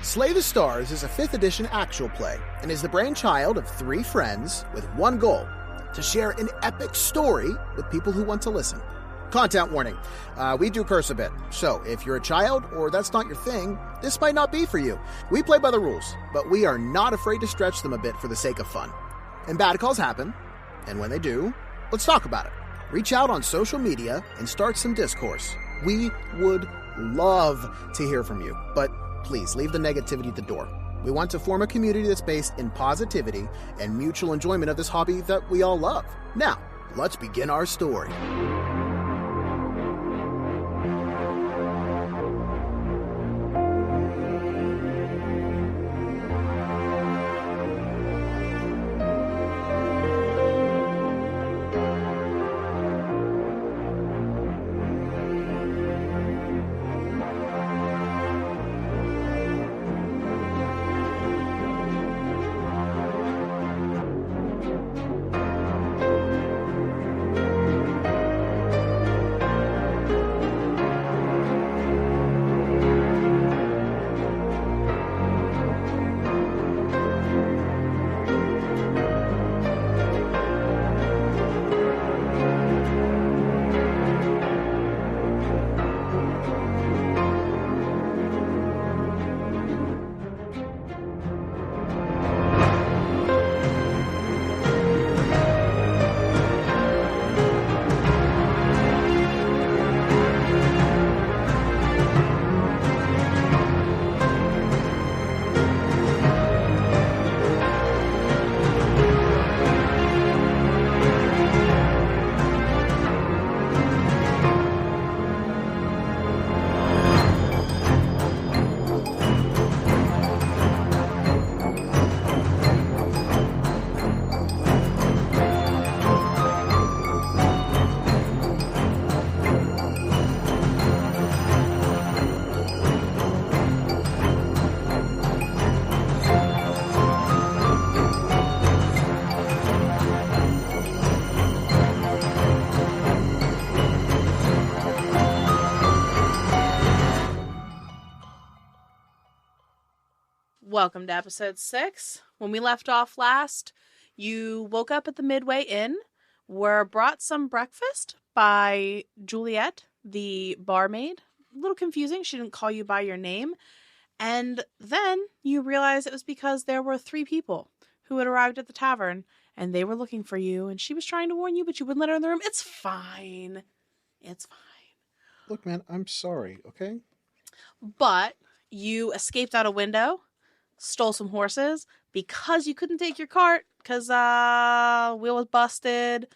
Slay the Stars is a 5th edition actual play and is the brainchild of 3 friends with one goal: to share an epic story with people who want to listen. Content warning, we do curse a bit, so if you're a child or that's not your thing, this might not be for you. We play by the rules, but we are not afraid to stretch them a bit for the sake of fun. And bad calls happen, and when they do, let's talk about it. Reach out on social media and start some discourse. We would love to hear from you, but please leave the negativity at the door. We want to form a community that's based in positivity and mutual enjoyment of this hobby that we all love. Now, let's begin our story. Welcome to episode 6. When we left off last, you woke up at the Midway Inn, were brought some breakfast by Juliet, the barmaid. A little confusing, she didn't call you by your name. And then you realized it was because there were 3 people who had arrived at the tavern, and they were looking for you, and she was trying to warn you, but you wouldn't let her in the room. It's fine. It's fine. Look, man, I'm sorry, okay? But you escaped out a window, stole some horses because you couldn't take your cart because wheel was busted,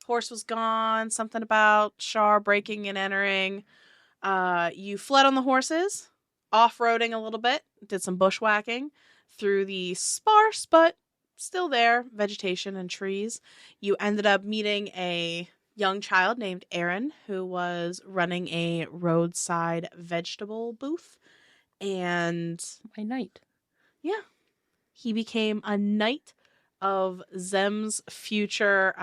horse was gone, something about Char breaking and entering. You fled on the horses, off-roading a little bit, did some bushwhacking through the sparse but still there vegetation and trees. You ended up meeting a young child named Aaron who was running a roadside vegetable booth, and my knight. Yeah. He became a knight of Zem's future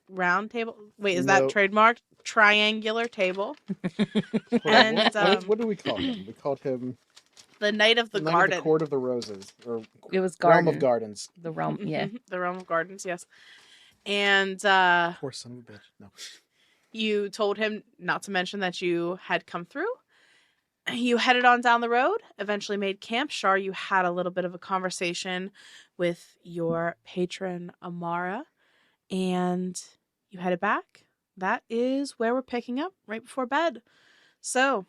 round table. Wait, is that trademarked? Triangular table. And what do we call him? We called him the Knight of the Garden. The Court of the Roses. Or it was Realm of Gardens. The realm, yeah. The Realm of Gardens, yes. And poor son of a bitch. No. You told him not to mention that you had come through. You headed on down the road, eventually made camp. Char, you had a little bit of a conversation with your patron, Amara, and you headed back. That is where we're picking up, right before bed. So,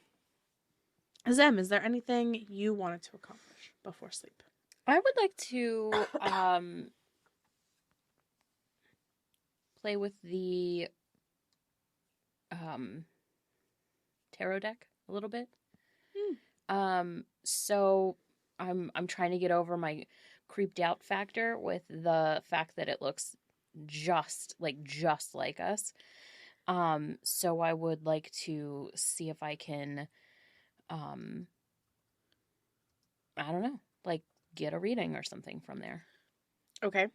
Zem, is there anything you wanted to accomplish before sleep? I would like to play with the tarot deck a little bit. So I'm trying to get over my creeped out factor with the fact that it looks just like us. So I would like to see if I can I don't know, like get a reading or something from there. Okay.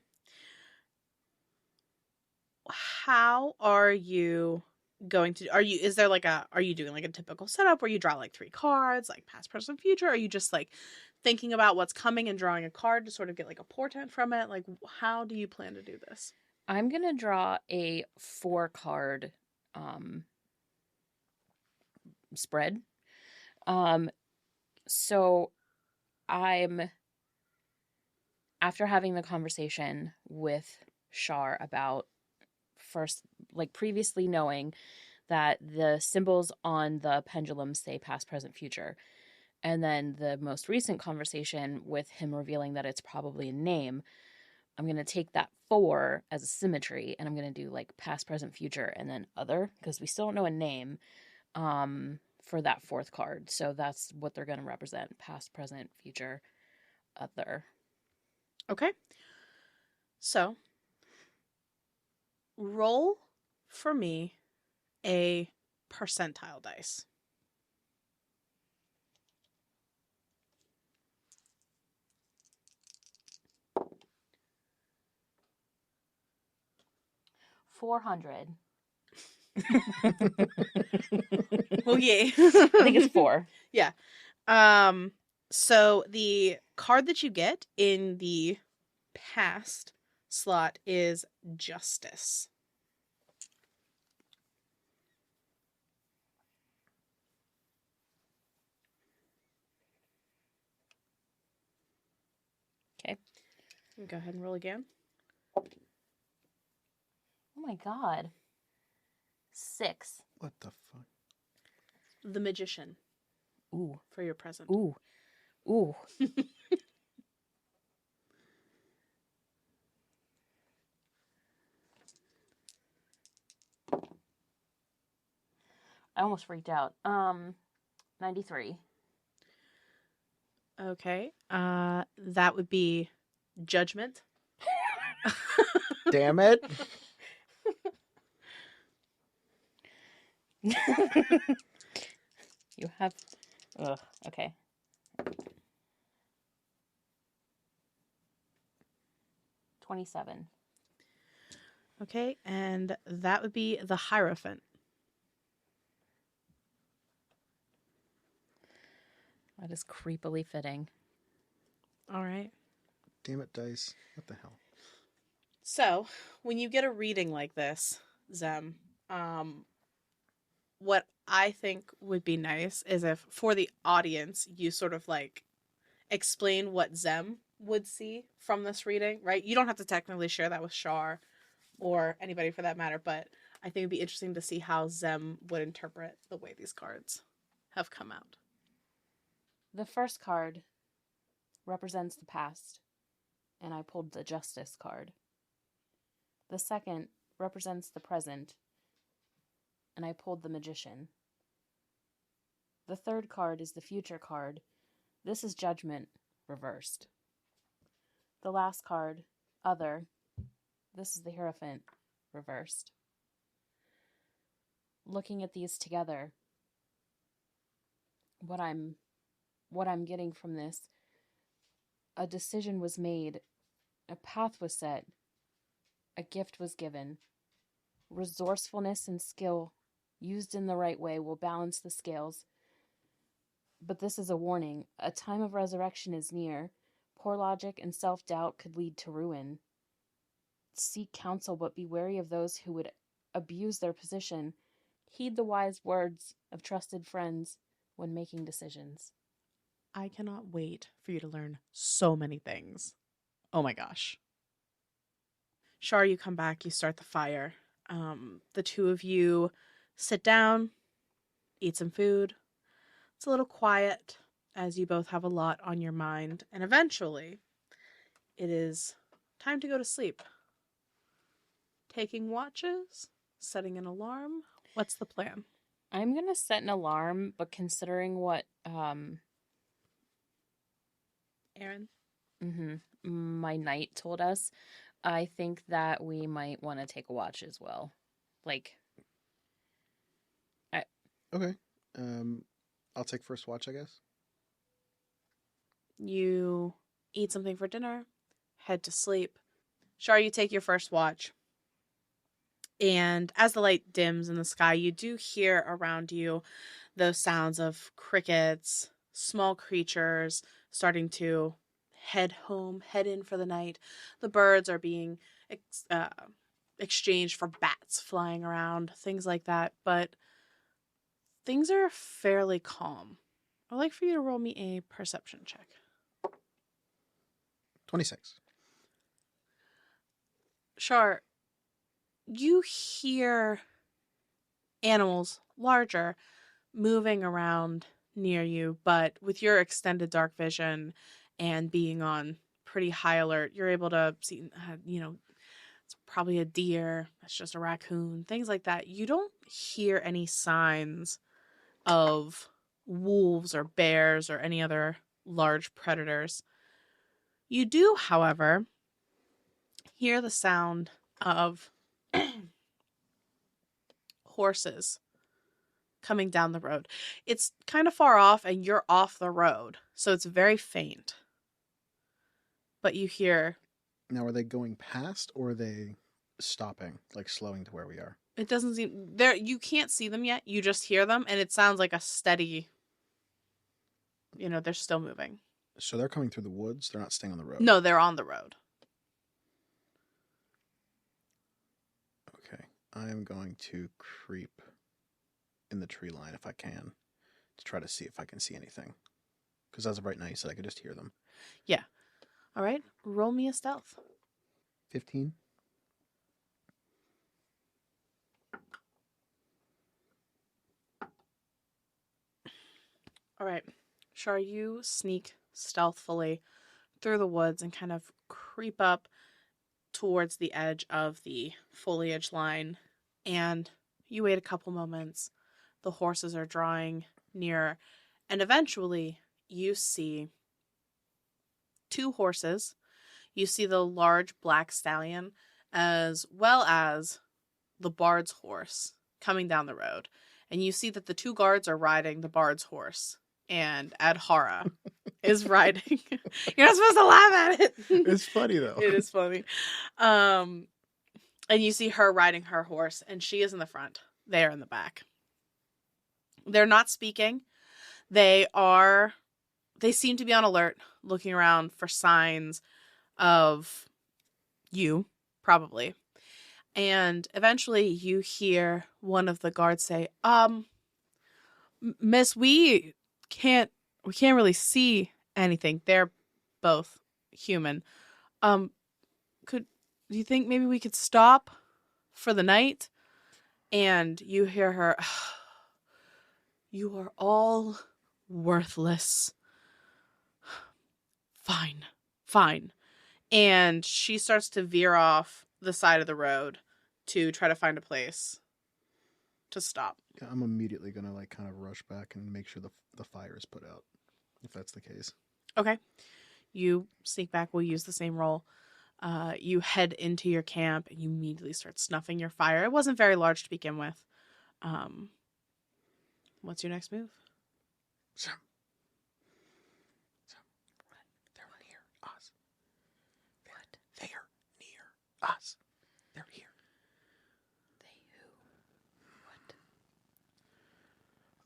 How are you going to, is there like are you doing like a typical setup where you draw like 3 cards, like past, present, future? Are you just like thinking about what's coming and drawing a card to sort of get like a portent from it? Like, how do you plan to do this? I'm going to draw a 4-card spread. So I'm, after having the conversation with Char about first, like previously knowing that the symbols on the pendulum say past, present, future, and then the most recent conversation with him revealing that it's probably a name, I'm going to take that 4 as a symmetry, and I'm going to do like past, present, future, and then other, because we still don't know a name for that 4th card. So that's what they're going to represent: past, present, future, other. Okay. So roll for me a percentile dice. $400. Well, yeah. I think it's 4. Yeah. So the card that you get in the past slot is Justice. Okay. Go ahead and roll again. Oh my god. 6. What the fuck? The Magician. Ooh. For your present. Ooh. Ooh. I almost freaked out. 93. Okay. That would be Judgment. Damn it. You have... Ugh. Okay. 27. Okay, and that would be the Hierophant. That is creepily fitting. All right. Damn it, dice. What the hell? So, when you get a reading like this, Zem, what I think would be nice is if, for the audience, you sort of like explain what Zem would see from this reading, right? You don't have to technically share that with Char or anybody for that matter, but I think it'd be interesting to see how Zem would interpret the way these cards have come out. The first card represents the past, and I pulled the Justice card. The second represents the present, and I pulled the Magician. The third card is the future card. This is Judgment reversed. The last card, Other. This is the Hierophant reversed. Looking at these together, what I'm getting from this, a decision was made, a path was set, a gift was given. Resourcefulness and skill used in the right way will balance the scales. But this is a warning. A time of resurrection is near. Poor logic and self-doubt could lead to ruin. Seek counsel, but be wary of those who would abuse their position. Heed the wise words of trusted friends when making decisions. I cannot wait for you to learn so many things. Oh my gosh. Char, you come back, you start the fire. The two of you sit down, eat some food. It's a little quiet as you both have a lot on your mind. And eventually, it is time to go to sleep. Taking watches, setting an alarm. What's the plan? I'm going to set an alarm, but considering what Aaron? my knight told us, I think that we might want to take a watch as well. Like, Okay. I'll take first watch, I guess. You eat something for dinner, head to sleep. Char, you take your first watch. And as the light dims in the sky, you do hear around you those sounds of crickets, small creatures starting to head home, head in for the night. The birds are being exchanged for bats flying around, things like that. But things are fairly calm. I'd like for you to roll me a perception check. 26. Char, you hear animals larger moving around near you, but with your extended dark vision and being on pretty high alert, you're able to see, it's probably a deer, it's just a raccoon, things like that. You don't hear any signs of wolves or bears or any other large predators. You do, however, hear the sound of horses coming down the road. It's kind of far off and you're off the road, so it's very faint. But you hear... Now, are they going past or are they stopping, like slowing to where we are? It doesn't seem... there. You can't see them yet. You just hear them, and it sounds like a steady... they're still moving. So they're coming through the woods? They're not staying on the road? No, they're on the road. Okay. I am going to creep in the tree line if I can to try to see if I can see anything. Because as of right now, you said I could just hear them. Yeah. All right. Roll me a stealth. 15. All right. Char, you sneak stealthily through the woods and kind of creep up towards the edge of the foliage line. And you wait a couple moments. The horses are drawing nearer. And eventually, you see 2 horses. You see the large black stallion as well as the bard's horse coming down the road. And you see that the 2 guards are riding the bard's horse. And Adhara is riding. You're not supposed to laugh at it. It's funny, though. It is funny. And you see her riding her horse, and she is in the front. They are in the back. They're not speaking. They seem to be on alert, looking around for signs of you, probably. And eventually you hear one of the guards say, Miss, we can't really see anything. They're both human. Do you think maybe we could stop for the night? And you hear her, you are all worthless. Fine. And she starts to veer off the side of the road to try to find a place to stop. Yeah, I'm immediately going to kind of rush back and make sure the fire is put out, if that's the case. Okay. You sneak back. We'll use the same roll. You head into your camp and you immediately start snuffing your fire. It wasn't very large to begin with. What's your next move? Zem. They're near us. What? They are near us. They're here. They who? What?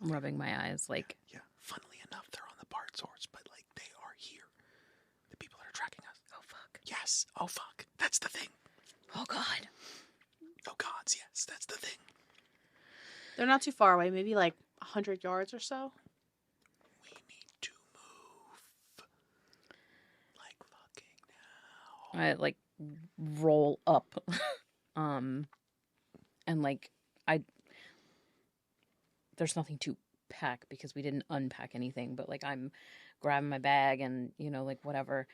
I'm rubbing my eyes like... Yeah, funnily enough, they're on the bard's horse, but they are here. The people that are tracking us. Oh, fuck. Yes. Oh, fuck. That's the thing. Oh, God. Oh, gods, yes. That's the thing. They're not too far away. Maybe 100 yards or so. We need to move. Fucking now. I roll up. And there's nothing to pack because we didn't unpack anything, but I'm grabbing my bag and whatever.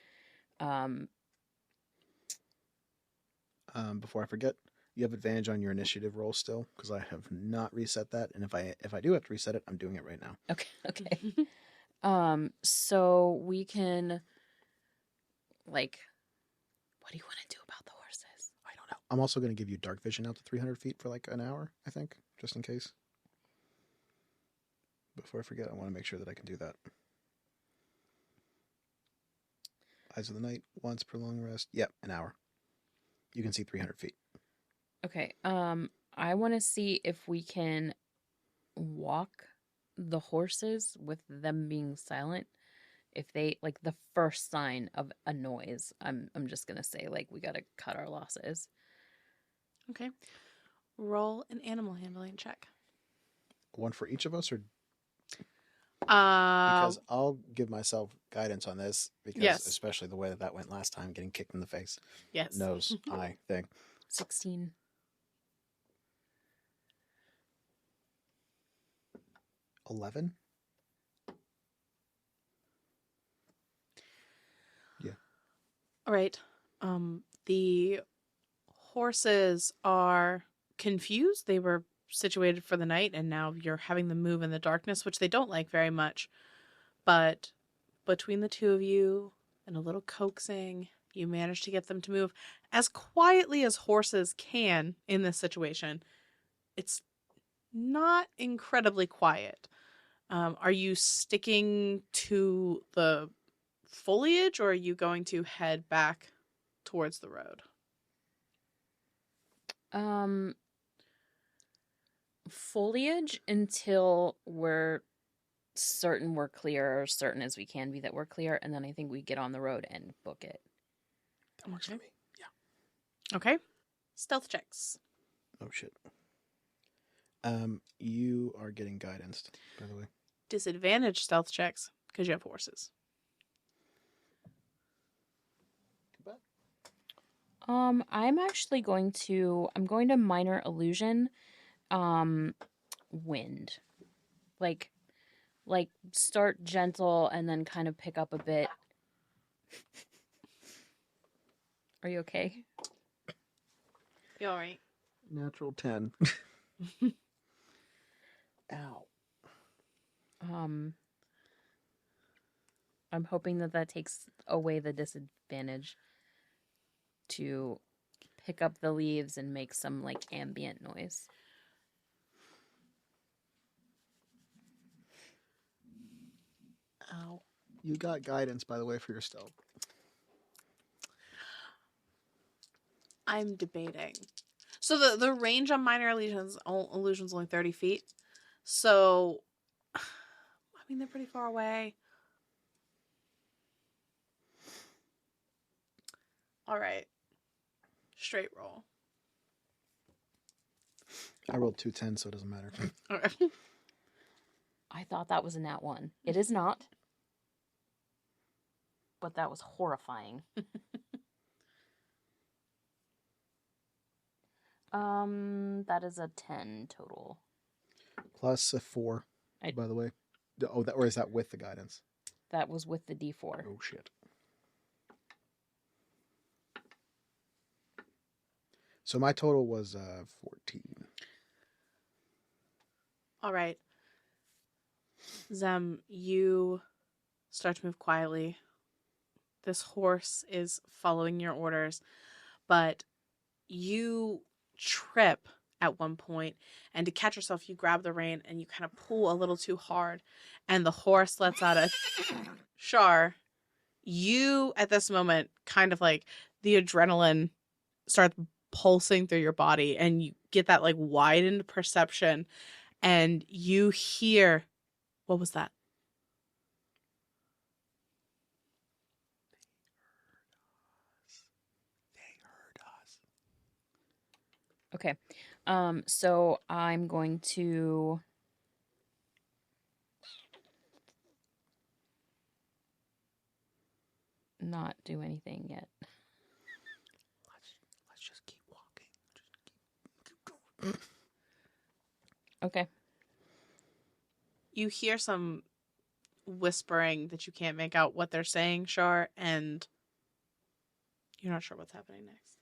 Before I forget, you have advantage on your initiative roll still, because I have not reset that, and if I do have to reset it, I'm doing it right now. Okay. So we can what do you want to do about the horses? I don't know. I'm also going to give you dark vision out to 300 feet for an hour, I think, just in case. Before I forget, I want to make sure that I can do that. Eyes of the night, once per long rest. Yep, an hour. You can see 300 feet. Okay. I want to see if we can walk the horses with them being silent. If they like the first sign of a noise, I'm just gonna say like we gotta cut our losses. Okay. Roll an animal handling check. One for each of us, or Uh, because I'll give myself guidance on this, because Yes. especially the way that went last time, getting kicked in the face, yes. nose, eye thing. 16. 11. Yeah. All right. The horses are confused. They were situated for the night, and now you're having them move in the darkness, which they don't like very much. But between the two of you and a little coaxing, you manage to get them to move as quietly as horses can in this situation. It's not incredibly quiet. Are you sticking to the foliage, or are you going to head back towards the road? Foliage until we're certain we're clear, or certain as we can be that we're clear, and then I think we get on the road and book it. That works for me. Yeah. Okay. Stealth checks. Oh shit. You are getting guidance, by the way. Disadvantage stealth checks because you have horses. Goodbye. I'm actually going to minor illusion wind. Like start gentle and then kind of pick up a bit. Are you okay? You all right? Natural 10. Ow. I'm hoping that takes away the disadvantage to pick up the leaves and make some like ambient noise. Ow. You got guidance, by the way, for your stealth. I'm debating. So the range on minor illusions only 30 feet. So, I mean, they're pretty far away. All right. Straight roll. I rolled 2 10s, so it doesn't matter. All right. I thought that was a nat 1. It is not. But that was horrifying. That is a 10 total. Plus a 4, by the way. Oh, or is that with the guidance? That was with the D4. Oh, shit. So my total was 14. All right. Zem, you start to move quietly. This horse is following your orders, but you trip at one point, and to catch yourself, you grab the rein and you kind of pull a little too hard, and the horse lets out a Char. You, at this moment, kind of like the adrenaline starts pulsing through your body, and you get that like widened perception, and you hear, what was that? They heard us. Okay. So I'm going to not do anything yet. Let's just keep walking. Just keep going. Okay. You hear some whispering that you can't make out what they're saying, Char, and you're not sure what's happening next.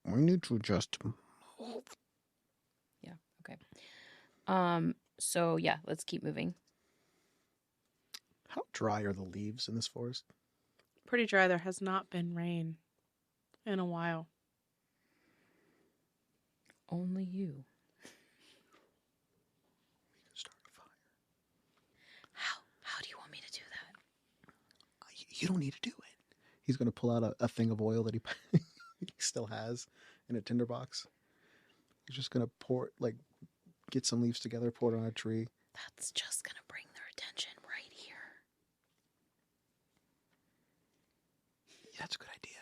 We need to just move. Yeah, okay. So yeah, let's keep moving. How dry are the leaves in this forest? Pretty dry. There has not been rain in a while. Only you. We can start a fire. How do you want me to do that? You don't need to do it. He's going to pull out a thing of oil that he still has in a tinderbox. He's just gonna get some leaves together, pour it on a tree. That's just gonna bring their attention right here. Yeah, that's a good idea.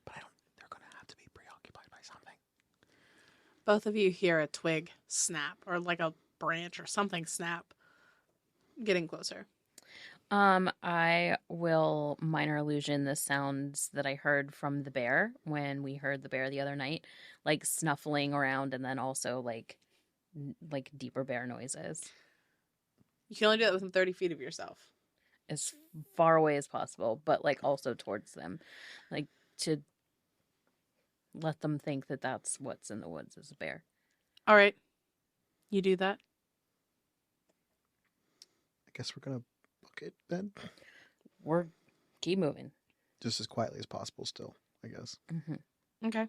But they're gonna have to be preoccupied by something. Both of you hear a twig snap or like a branch or something snap. Getting closer. I will minor illusion the sounds that I heard from the bear when we heard the bear the other night, like snuffling around, and then also like deeper bear noises. You can only do that within 30 feet of yourself. As far away as possible, but like also towards them, like to let them think that that's what's in the woods is a bear. All right. You do that. I guess we're gonna book it then. We're keep moving. Just as quietly as possible still, I guess. Mm-hmm. Okay.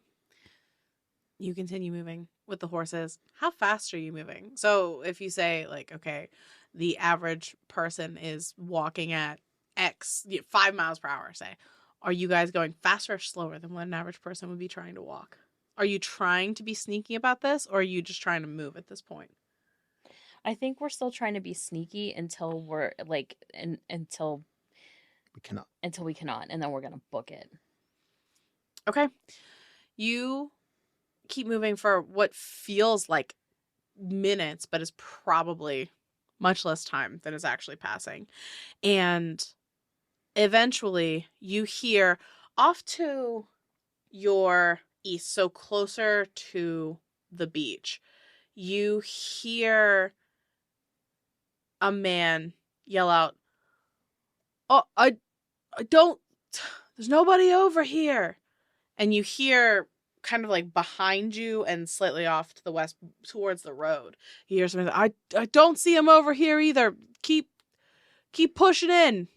You continue moving with the horses. How fast are you moving? So if you say like, okay, the average person is walking at X, 5 miles per hour, say, are you guys going faster or slower than what an average person would be trying to walk? Are you trying to be sneaky about this, or are you just trying to move at this point? I think we're still trying to be sneaky until we're like, until We cannot. we cannot, and then we're gonna book it. Okay. You keep moving for what feels like minutes, but is probably much less time than is actually passing. And eventually you hear off to your east, so closer to the beach, you hear a man yell out, "Oh, I don't, there's nobody over here." And you hear kind of like behind you and slightly off to the west towards the road, you hear something, I don't see him over here either. Keep pushing in.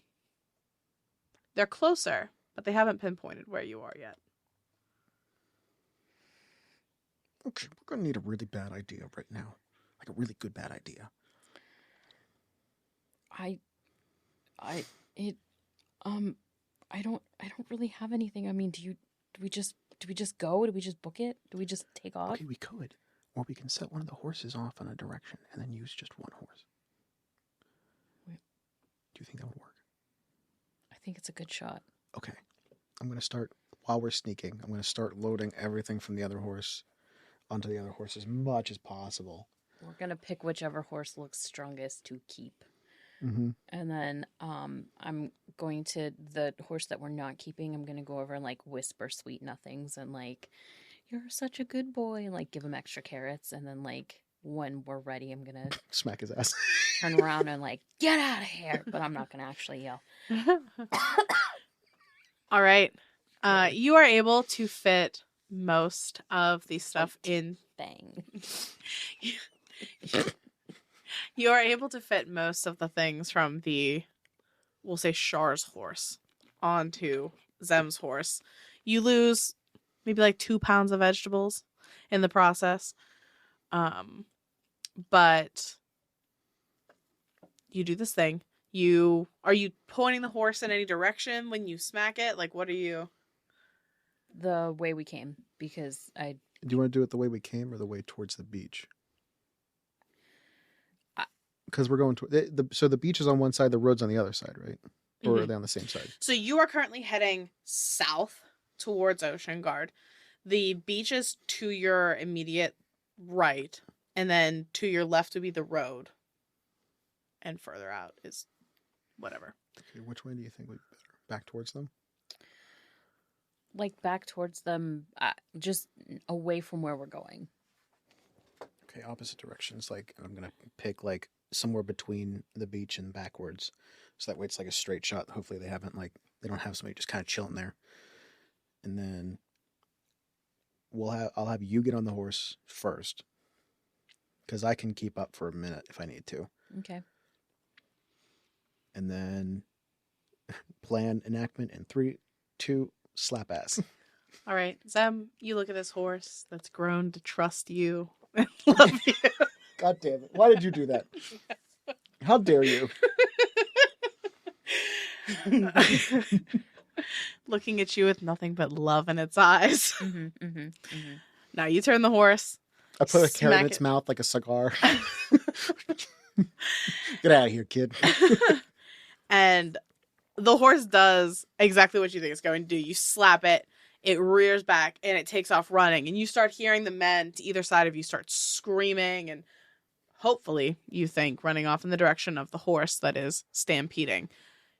They're closer, but they haven't pinpointed where you are yet. Okay, we're gonna need a really bad idea right now. Like a really good bad idea. I don't really have anything. I mean, do we just go? Do we just book it? Do we just take off? Okay, we could. Or we can set one of the horses off in a direction and then use just one horse. Wait. Do you think that would work? I think it's a good shot. Okay. I'm going to start, while we're sneaking, I'm going to start loading everything from the other horse onto the other horse as much as possible. We're going to pick whichever horse looks strongest to keep. Mm-hmm. And then I'm going to, the horse that we're not keeping, I'm going to go over and like whisper sweet nothings and like, you're such a good boy, and like give him extra carrots. And then like when we're ready, I'm going to Smack his ass. turn around and like, get out of here. But I'm not going to actually yell. All right. You are able to fit most of the stuff in. Bang. You are able to fit most of the things from the, we'll say, Char's horse onto Zem's horse. You lose maybe like 2 pounds of vegetables in the process. But you do this thing. Are you pointing the horse in any direction when you smack it? Like, what are you? The way we came, because Do you want to do it the way we came or the way towards the beach? Because we're going to so the beach is on one side, the road's on the other side, right? Or are they on the same side? So you are currently heading south towards Ocean Guard. The beach is to your immediate right, and then to your left would be the road. And further out is whatever. Okay, which way do you think would be better? Back towards them? like back towards them, just away from where we're going. Okay, opposite directions. Like, I'm gonna pick like somewhere between the beach and backwards, so that way it's like a straight shot. Hopefully, they don't have somebody just kind of chilling there. And then I'll have you get on the horse first, because I can keep up for a minute if I need to. Okay. And then plan enactment in 3, 2, slap ass. All right, Zem, you look at this horse that's grown to trust you and love you. God damn it. Why did you do that? How dare you? looking at you with nothing but love in its eyes. Now you turn the horse. I put a carrot in Smack its it. mouth like a cigar. Get out of here, kid. And the horse does exactly what you think it's going to do. You slap it, it rears back, and it takes off running. And you start hearing the men to either side of you start screaming and hopefully, you think, running off in the direction of the horse that is stampeding.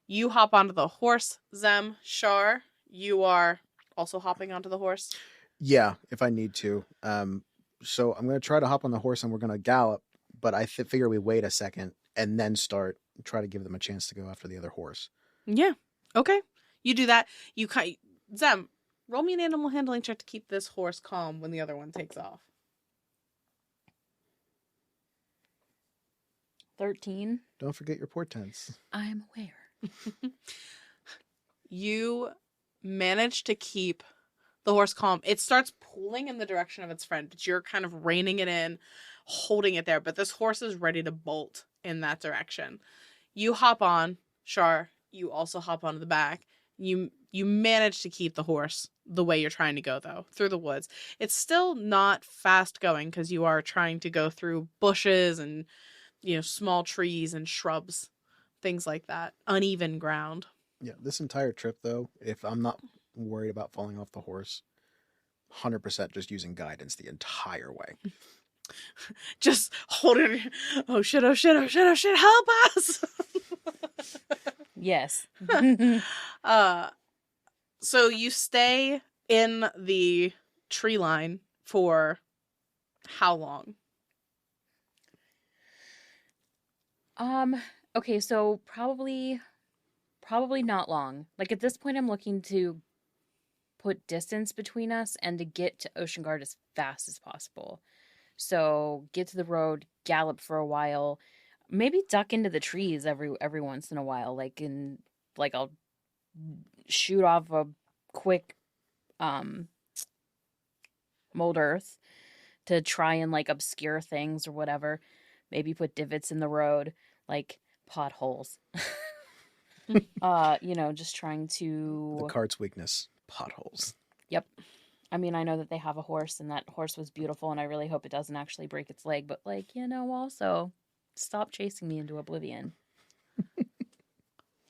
You hop onto the horse, Zem, Char. You are also hopping onto the horse. Yeah, if I need to. So I'm going to try to hop on the horse and we're going to gallop, but I figure we wait a second and then try to give them a chance to go after the other horse. Yeah. Okay. You do that. Zem, roll me an animal handling check to keep this horse calm when the other one takes off. 13. Don't forget your portents. I'm aware. You manage to keep the horse calm. It starts pulling in the direction of its friend, but you're kind of reining it in, holding it there. But this horse is ready to bolt in that direction. You hop on, Char. You also hop onto the back. You manage to keep the horse the way you're trying to go, though, through the woods. It's still not fast going because you are trying to go through bushes and small trees and shrubs, things like that. Uneven ground. Yeah, this entire trip, though, if I'm not worried about falling off the horse, 100% just using guidance the entire way. Just holding, oh shit, oh shit, oh shit, oh shit, help us! Yes. So you stay in the tree line for how long? Okay, so probably not long. Like at this point I'm looking to put distance between us and to get to Ocean Guard as fast as possible. So get to the road, gallop for a while, maybe duck into the trees every once in a while. Like I'll shoot off a quick mold earth to try and like obscure things or whatever. Maybe put divots in the road, like potholes. Just trying to... The cart's weakness, potholes. Yep. I mean, I know that they have a horse, and that horse was beautiful, and I really hope it doesn't actually break its leg, but, also, stop chasing me into oblivion.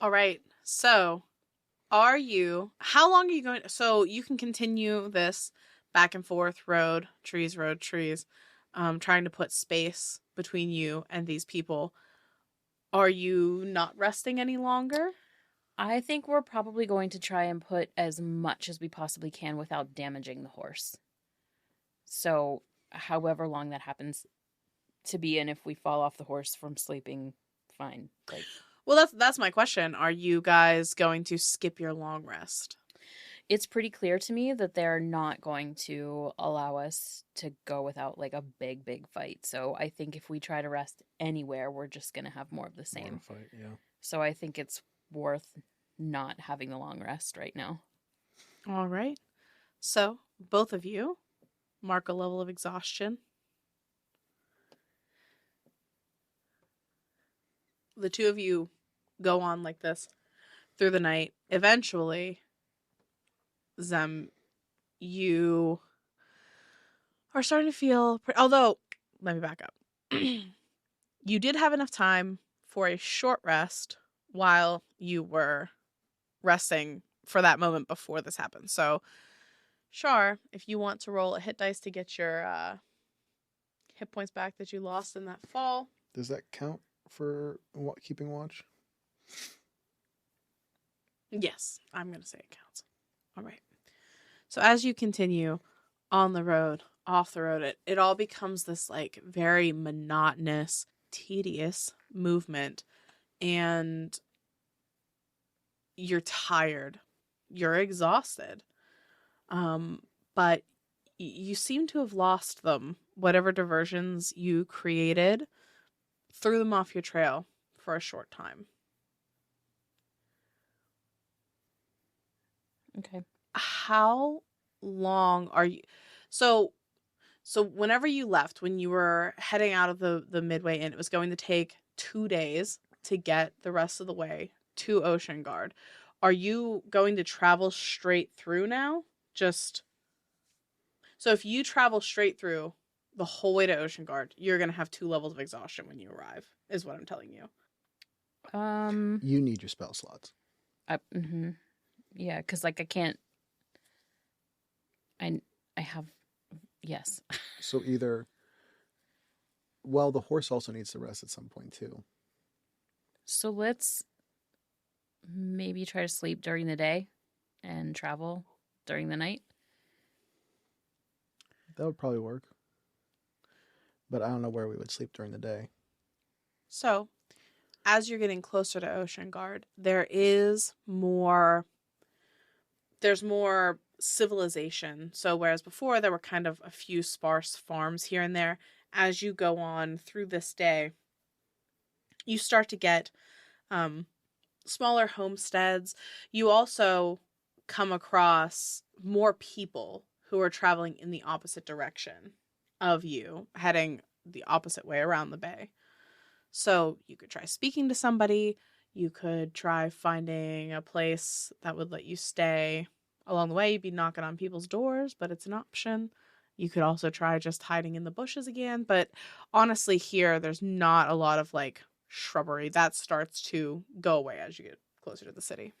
All right. So, how long are you going... So, you can continue this back and forth, road, trees, trying to put space between you and these people. Are you not resting any longer? I think we're probably going to try and put as much as we possibly can without damaging the horse. So, however long that happens to be, and if we fall off the horse from sleeping, fine. Well, that's my question. Are you guys going to skip your long rest? It's pretty clear to me that they're not going to allow us to go without like a big fight. So I think if we try to rest anywhere, we're just going to have more of the same. Fight, yeah. So I think it's worth not having the long rest right now. All right. So both of you mark a level of exhaustion. The two of you go on like this through the night. Eventually, Zem, you are starting to feel... Although, let me back up. You did have enough time for a short rest while you were resting for that moment before this happened. So, Char, if you want to roll a hit dice to get your hit points back that you lost in that fall. Does that count for keeping watch? Yes, I'm going to say it counts. All right. So as you continue on the road, off the road, it all becomes this like very monotonous, tedious movement. And you're tired. You're exhausted. But you seem to have lost them. Whatever diversions you created, threw them off your trail for a short time. Okay. How long are you... So whenever you left, when you were heading out of the Midway Inn, it was going to take 2 days to get the rest of the way to Ocean Guard. Are you going to travel straight through now? Just so if you travel straight through the whole way to Ocean Guard, you're going to have 2 levels of exhaustion when you arrive, is what I'm telling you. You need your spell slots. Yeah, because like I can't. I have, yes. So either. Well, the horse also needs to rest at some point too. So let's maybe try to sleep during the day and travel during the night. That would probably work. But I don't know where we would sleep during the day. So, as you're getting closer to Ocean Guard, there's more civilization. So whereas before there were kind of a few sparse farms here and there, as you go on through this day, you start to get smaller homesteads. You also come across more people who are traveling in the opposite direction of you, heading the opposite way around the bay. So you could try speaking to somebody. You could try finding a place that would let you stay. Along the way, you'd be knocking on people's doors, but it's an option. You could also try just hiding in the bushes again. But honestly, here, there's not a lot of like shrubbery. That starts to go away as you get closer to the city.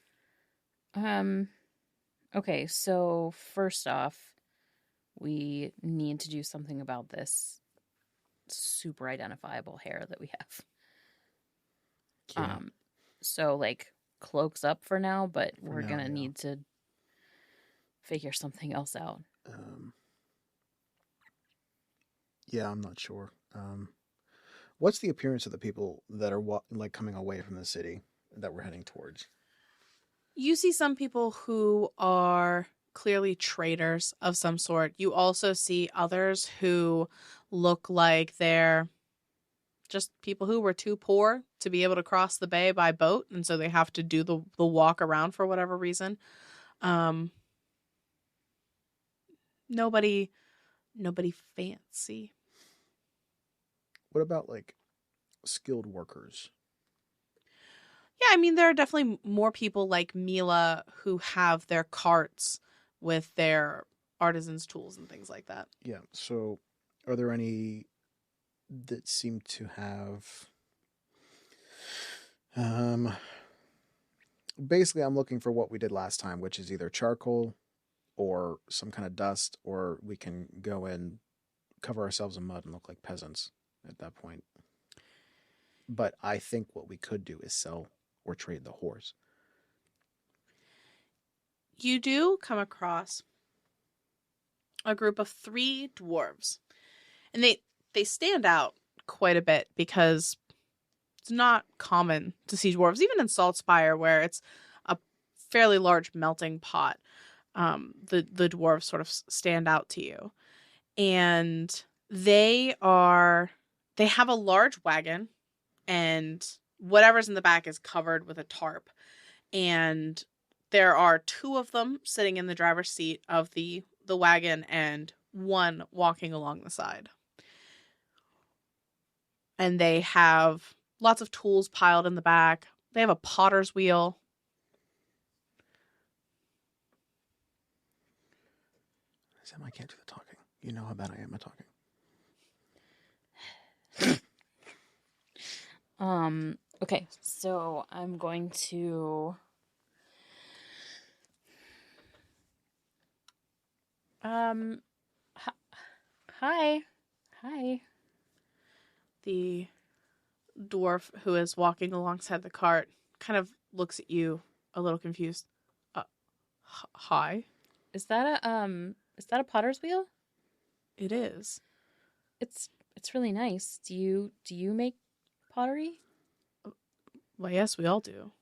Okay, so first off, we need to do something about this super identifiable hair that we have. Yeah. So like cloaks up for now, but For we're now, gonna yeah. need to figure something else out. Yeah, I'm not sure. What's the appearance of the people that are like coming away from the city that we're heading towards? You see some people who are clearly traders of some sort. You also see others who look like they're just people who were too poor to be able to cross the bay by boat, and so they have to do the walk around for whatever reason. Nobody fancy. What about like skilled workers? Yeah, I mean, there are definitely more people like Mila who have their carts with their artisans' tools and things like that. Yeah. So, are there any that seem to have? Basically, I'm looking for what we did last time, which is either charcoal or some kind of dust, or we can go and cover ourselves in mud and look like peasants at that point. But I think what we could do is sell or trade the horse. You do come across a group of 3 dwarves, and they stand out quite a bit because it's not common to see dwarves, even in Saltspire, where it's a fairly large melting pot. The dwarves sort of stand out to you, and they have a large wagon, and whatever's in the back is covered with a tarp, and there are 2 of them sitting in the driver's seat of the wagon and 1 walking along the side. And they have lots of tools piled in the back. They have a potter's wheel. Sam, I can't do the talking. You know how bad I am at talking. Okay, so I'm going to hi. The dwarf who is walking alongside the cart kind of looks at you a little confused. Hi? Is that a potter's wheel? It is. It's really nice. Do you make pottery? Well, yes, we all do.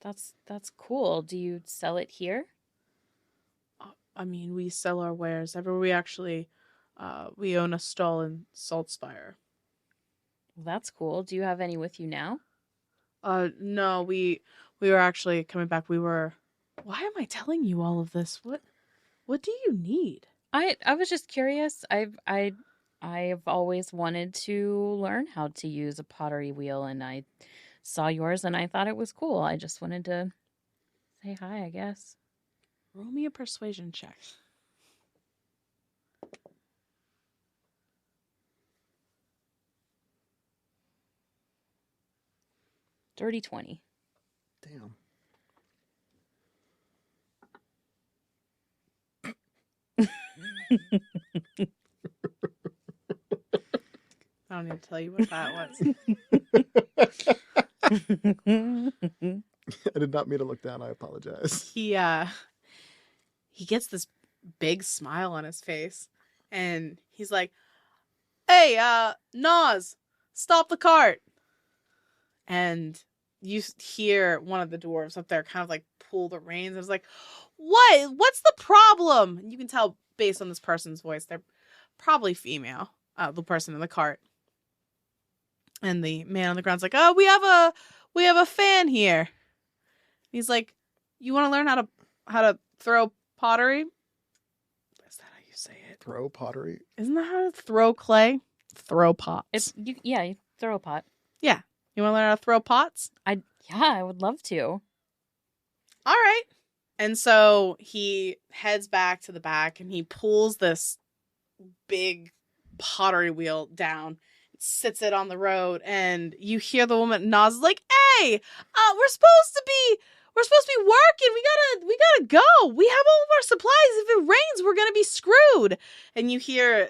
That's cool. Do you sell it here? I mean, we sell our wares everywhere. We actually, we own a stall in Saltspire. Well, that's cool. Do you have any with you now? No, we were actually coming back. Why am I telling you all of this? What do you need? I was just curious. I've always wanted to learn how to use a pottery wheel, and I saw yours and I thought it was cool. I just wanted to Say hi, I guess. Roll me a persuasion check. Dirty 20. Damn. I don't need to tell you what that was. I did not mean to look down. I apologize. He gets this big smile on his face, and he's like, "Hey, Nas, stop the cart!" And you hear one of the dwarves up there kind of like pull the reins. It's like, "What? What's the problem?" And you can tell based on this person's voice, they're probably female. The person in the cart. And the man on the ground's like, "Oh, we have a fan here." He's like, "You want to learn how to throw pottery?" Is that how you say it? Throw pottery? Isn't that how to throw clay? Throw pots. You throw a pot. Yeah. You want to learn how to throw pots? I would love to. All right. And so he heads back to the back and he pulls this big pottery wheel down, sits it on the road, and you hear the woman Nas like, "Hey, we're supposed to be working. We gotta go. We have all of our supplies. If it rains, we're gonna be screwed." And you hear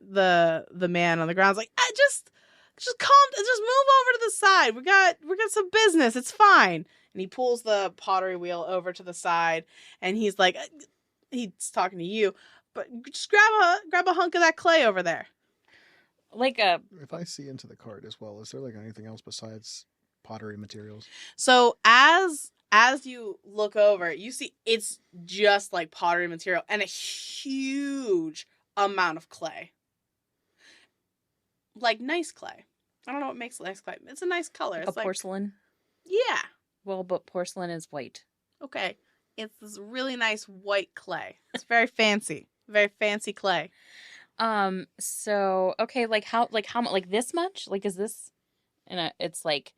the man on the ground's like, just move over to the side. We got some business. It's fine." And he pulls the pottery wheel over to the side, and he's like, he's talking to you, but just grab a hunk of that clay over there. If I see into the cart as well, is there like anything else besides pottery materials? So as you look over, you see it's just like pottery material and a huge amount of clay. Like nice clay. I don't know what makes nice clay. It's a nice color. Like it's a porcelain? Yeah. Well, but porcelain is white. Okay. It's this really nice white clay. It's very fancy. Very fancy clay. So okay, how much, like this much? Like, is this, and it's like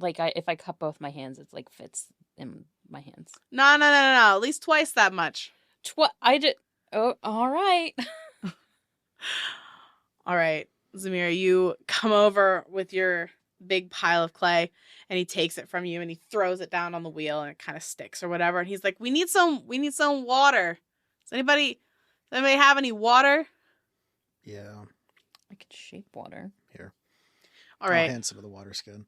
if I cup both my hands, it's like fits in my hands. No. At least twice that much. Oh, all right. All right, Zamir, you come over with your big pile of clay, and he takes it from you and he throws it down on the wheel and it kind of sticks or whatever. And he's like, we need some water. Does anybody have any water? Yeah. I could shape water. Here. All right. I'll hand some of the water skin.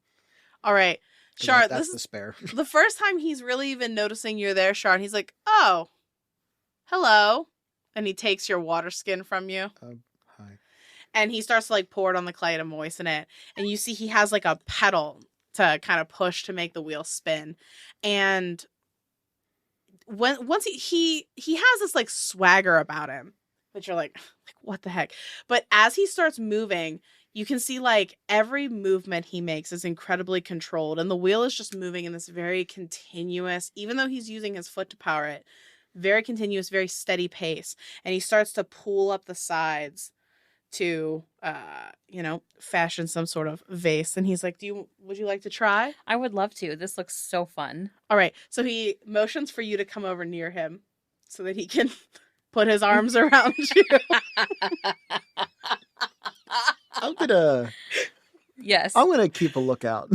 All right. Char, That's the spare. The first time he's really even noticing you're there, Char, and he's like, "Oh, hello." And he takes your water skin from you. Hi. And he starts to like pour it on the clay to moisten it. And you see he has like a pedal to kind of push to make the wheel spin. And once he has this like swagger about him that you're like, what the heck? But as he starts moving, you can see like every movement he makes is incredibly controlled, and the wheel is just moving in this very continuous, even though he's using his foot to power it, very continuous, very steady pace. And he starts to pull up the sides to fashion some sort of vase. And he's like, would you like to try? I would love to. This looks so fun. All right. So he motions for you to come over near him so that he can put his arms around you. I'm gonna keep a lookout.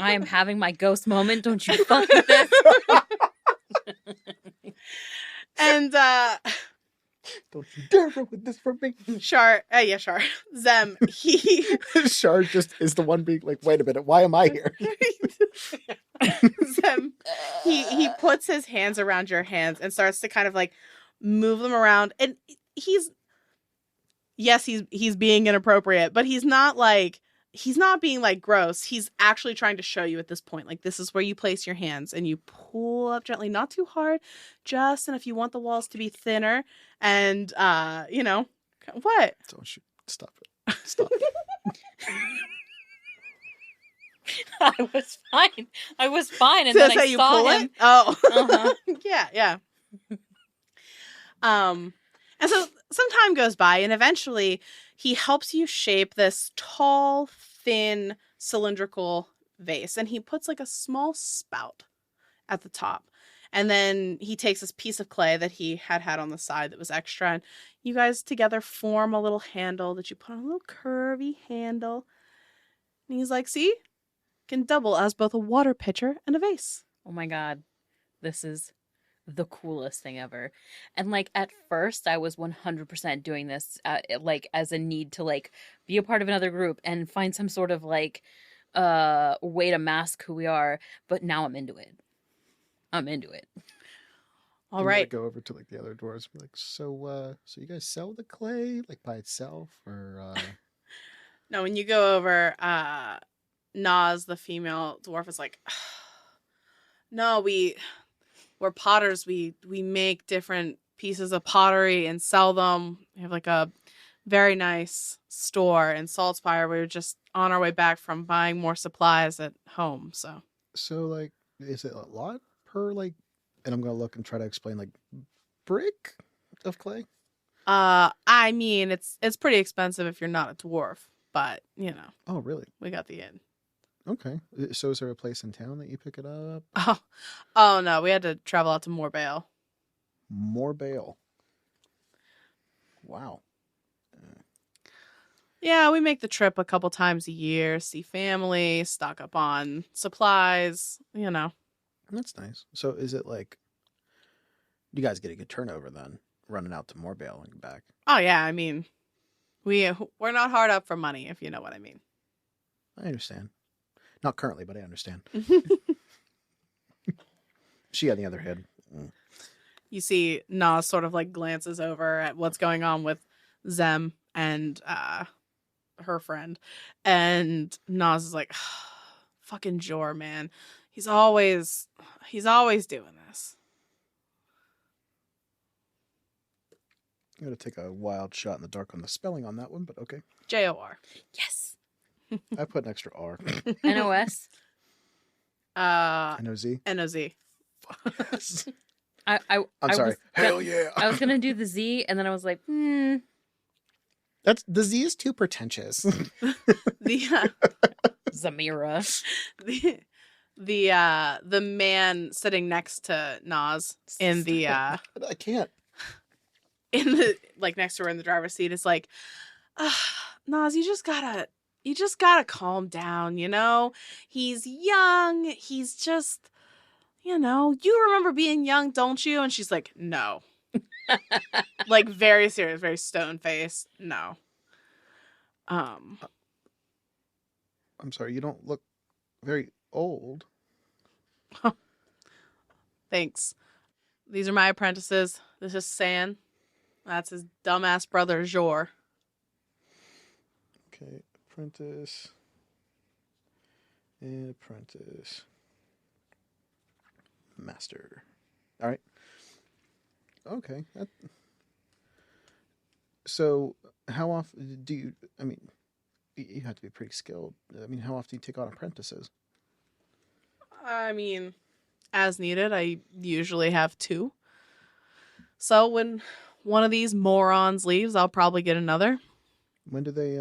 I am having my ghost moment. Don't you fuck with this. And don't you dare ruin this from me. Char. Zem, Char just is the one being like, wait a minute, why am I here? Zem, he puts his hands around your hands and starts to kind of like move them around, and he's being inappropriate, but he's not being like gross. He's actually trying to show you at this point, like, this is where you place your hands and you pull up gently, not too hard, just enough. You want the walls to be thinner, and what? Don't shoot. Stop it. Stop. I was fine, and So then that's how I you saw pull him. it? Oh. Uh-huh. Yeah. And so some time goes by, and eventually he helps you shape this tall, thin, cylindrical vase, and he puts like a small spout at the top. And then he takes this piece of clay that he had on the side that was extra. And you guys together form a little handle that you put on a little curvy handle. And he's like, see? Can double as both a water pitcher and a vase. Oh my God. This is the coolest thing ever. And like at first I was 100% doing this like as a need to like be a part of another group and find some sort of like way to mask who we are. But now I'm into it. I'm into it. All You right. gotta go over to like the other dwarves and be like, so you guys sell the clay like by itself or No, when you go over, Nas, the female dwarf, is like, no, we're potters. We make different pieces of pottery and sell them. We have like a very nice store in Saltspire. We were just on our way back from buying more supplies at home. So like is it a lot per like? And I'm gonna look and try to explain like brick of clay. I mean, it's pretty expensive if you're not a dwarf, but you know. Oh, really? We got the inn. Okay. So is there a place in town that you pick it up? Oh no, we had to travel out to Morbale. Morbale. Wow. Yeah, we make the trip a couple times a year, see family, stock up on supplies, you know. That's nice. So is it like you guys get a good turnover then, running out to Morbale and back? Oh yeah, I mean, we're not hard up for money, if you know what I mean. I understand. Not currently, but I understand. She, on the other hand. You see Nas sort of like glances over at what's going on with Zem and her friend. And Nas is like, fucking Jor, man. He's always doing this. I'm going to take a wild shot in the dark on the spelling on that one, but okay. Jor. Yes. I put an extra R. NOS. NOZ? NOZ. I'm sorry. Hell yeah. I was going to do the Z, and then I was like, That's the Z is too pretentious. Zamira. The man sitting next to Nas in the I can't. in the like next to her in the driver's seat is like, Nas, you just gotta calm down, you know? He's young, he's just, you know, you remember being young, don't you? And she's like, no. Like very serious, very stone faced. No. I'm sorry, you don't look very old. Thanks. These are my apprentices. This is San. That's his dumbass brother, Jor. Okay, apprentice. And apprentice. Master. All right. Okay. So, how often do you, I mean, you have to be pretty skilled. I mean, how often do you take on apprentices? I mean, as needed. I usually have 2. So when one of these morons leaves, I'll probably get another. When do they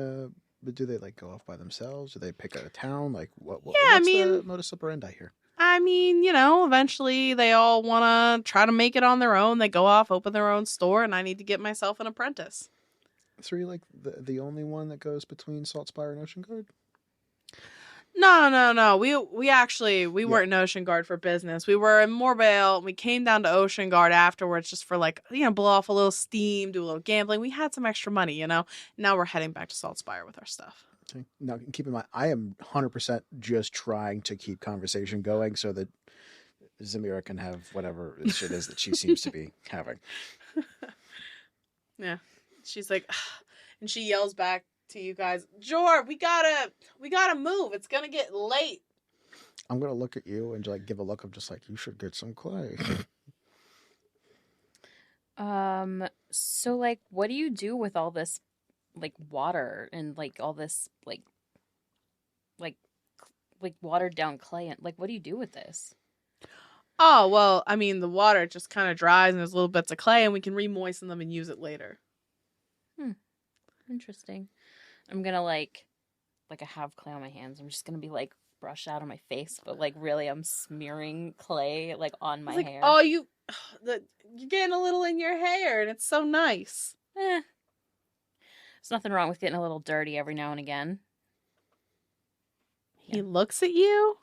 like go off by themselves? Do they pick out a town? Like what's the modus operandi here? I mean, you know, eventually they all want to try to make it on their own. They go off, open their own store, and I need to get myself an apprentice. So are you like the only one that goes between Saltspire and Oceanguard? No. We weren't in Oceanguard for business. We were in Morbale. We came down to Oceanguard afterwards just for like, you know, blow off a little steam, do a little gambling. We had some extra money, you know. Now we're heading back to Saltspire with our stuff. Okay. Now, keep in mind, I am 100% just trying to keep conversation going so that Zamira can have whatever shit is that she seems to be having. Yeah. She's like, and she yells back to you guys, Jor, we gotta move. It's gonna get late. I'm gonna look at you and like give a look of just like, you should get some clay. So like, what do you do with all this like water and like all this like watered down clay, and like what do you do with this? Oh, well, I mean, the water just kind of dries and there's little bits of clay and we can re-moisten them and use it later. Interesting. I'm gonna like I have clay on my hands. I'm just gonna be like brush out on my face, but like really I'm smearing clay like on my It's like, hair. oh, you're getting a little in your hair, and it's so nice. There's nothing wrong with getting a little dirty every now and again. He looks at you.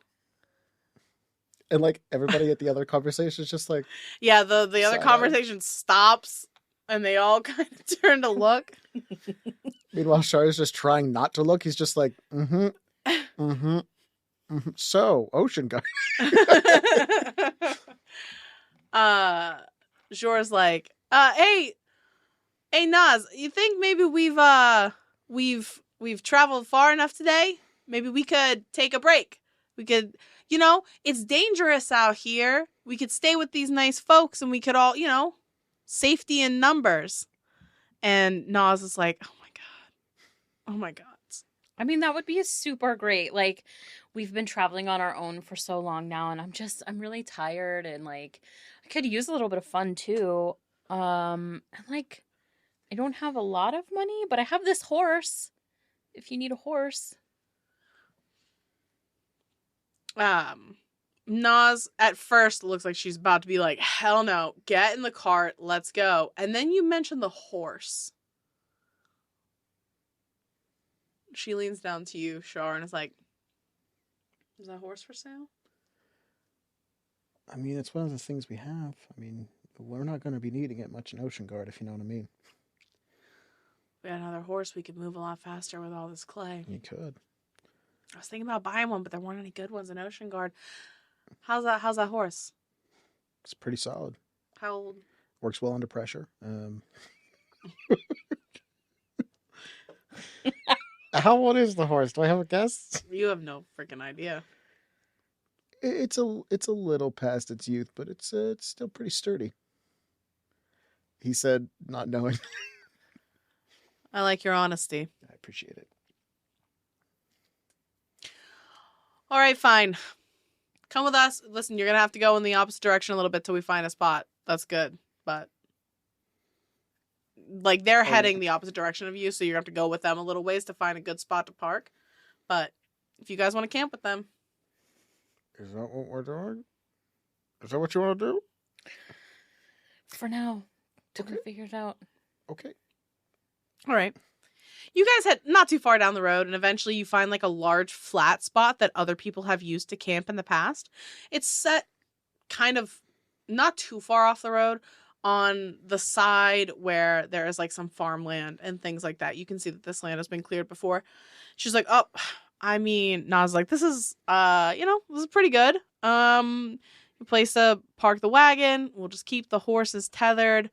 And like everybody at the other conversation is just like, Yeah, the other Side-eye. conversation stops, and they all kind of turn to look. meanwhile, Char is just trying not to look. He's just like, So, ocean guy. Jor's like, hey, Naz, you think maybe we've traveled far enough today? Maybe we could take a break. We could, it's dangerous out here. We could stay with these nice folks, and we could all, safety in numbers. And Naz is like, oh my god. I mean, that would be super great. Like, we've been traveling on our own for so long now, and I'm really tired, and like, I could use a little bit of fun too. And like, I don't have a lot of money, but I have this horse. If you need a horse. Naz at first looks like she's about to be like, hell no, get in the cart, let's go. And then you mention the horse. She leans down to you, Char, and is like, is that horse for sale? I mean, it's one of the things we have. I mean, we're not going to be needing it much in Ocean Guard, if you know what I mean. If we had another horse, we could move a lot faster with all this clay. You could. I was thinking about buying one, but there weren't any good ones in Ocean Guard. How's that horse? It's pretty solid. How old? Works well under pressure. How old is the horse? Do I have a guess? You have no freaking idea. It's a little past its youth, but it's still pretty sturdy. He said, not knowing. I like your honesty. I appreciate it. All right, fine. Come with us. Listen, you're going to have to go in the opposite direction a little bit till we find a spot. That's good. But, like, they're heading the opposite direction of you, so you're going to have to go with them a little ways to find a good spot to park. But if you guys want to camp with them. Is that what we're doing? Is that what you want to do? For now. Till we figure it out. Okay. All right. You guys head not too far down the road, and eventually you find like a large flat spot that other people have used to camp in the past. It's set kind of not too far off the road on the side where there is like some farmland and things like that. You can see that this land has been cleared before. She's like, oh, I mean, Nas like, this is, this is pretty good. Place to park the wagon. We'll just keep the horses tethered.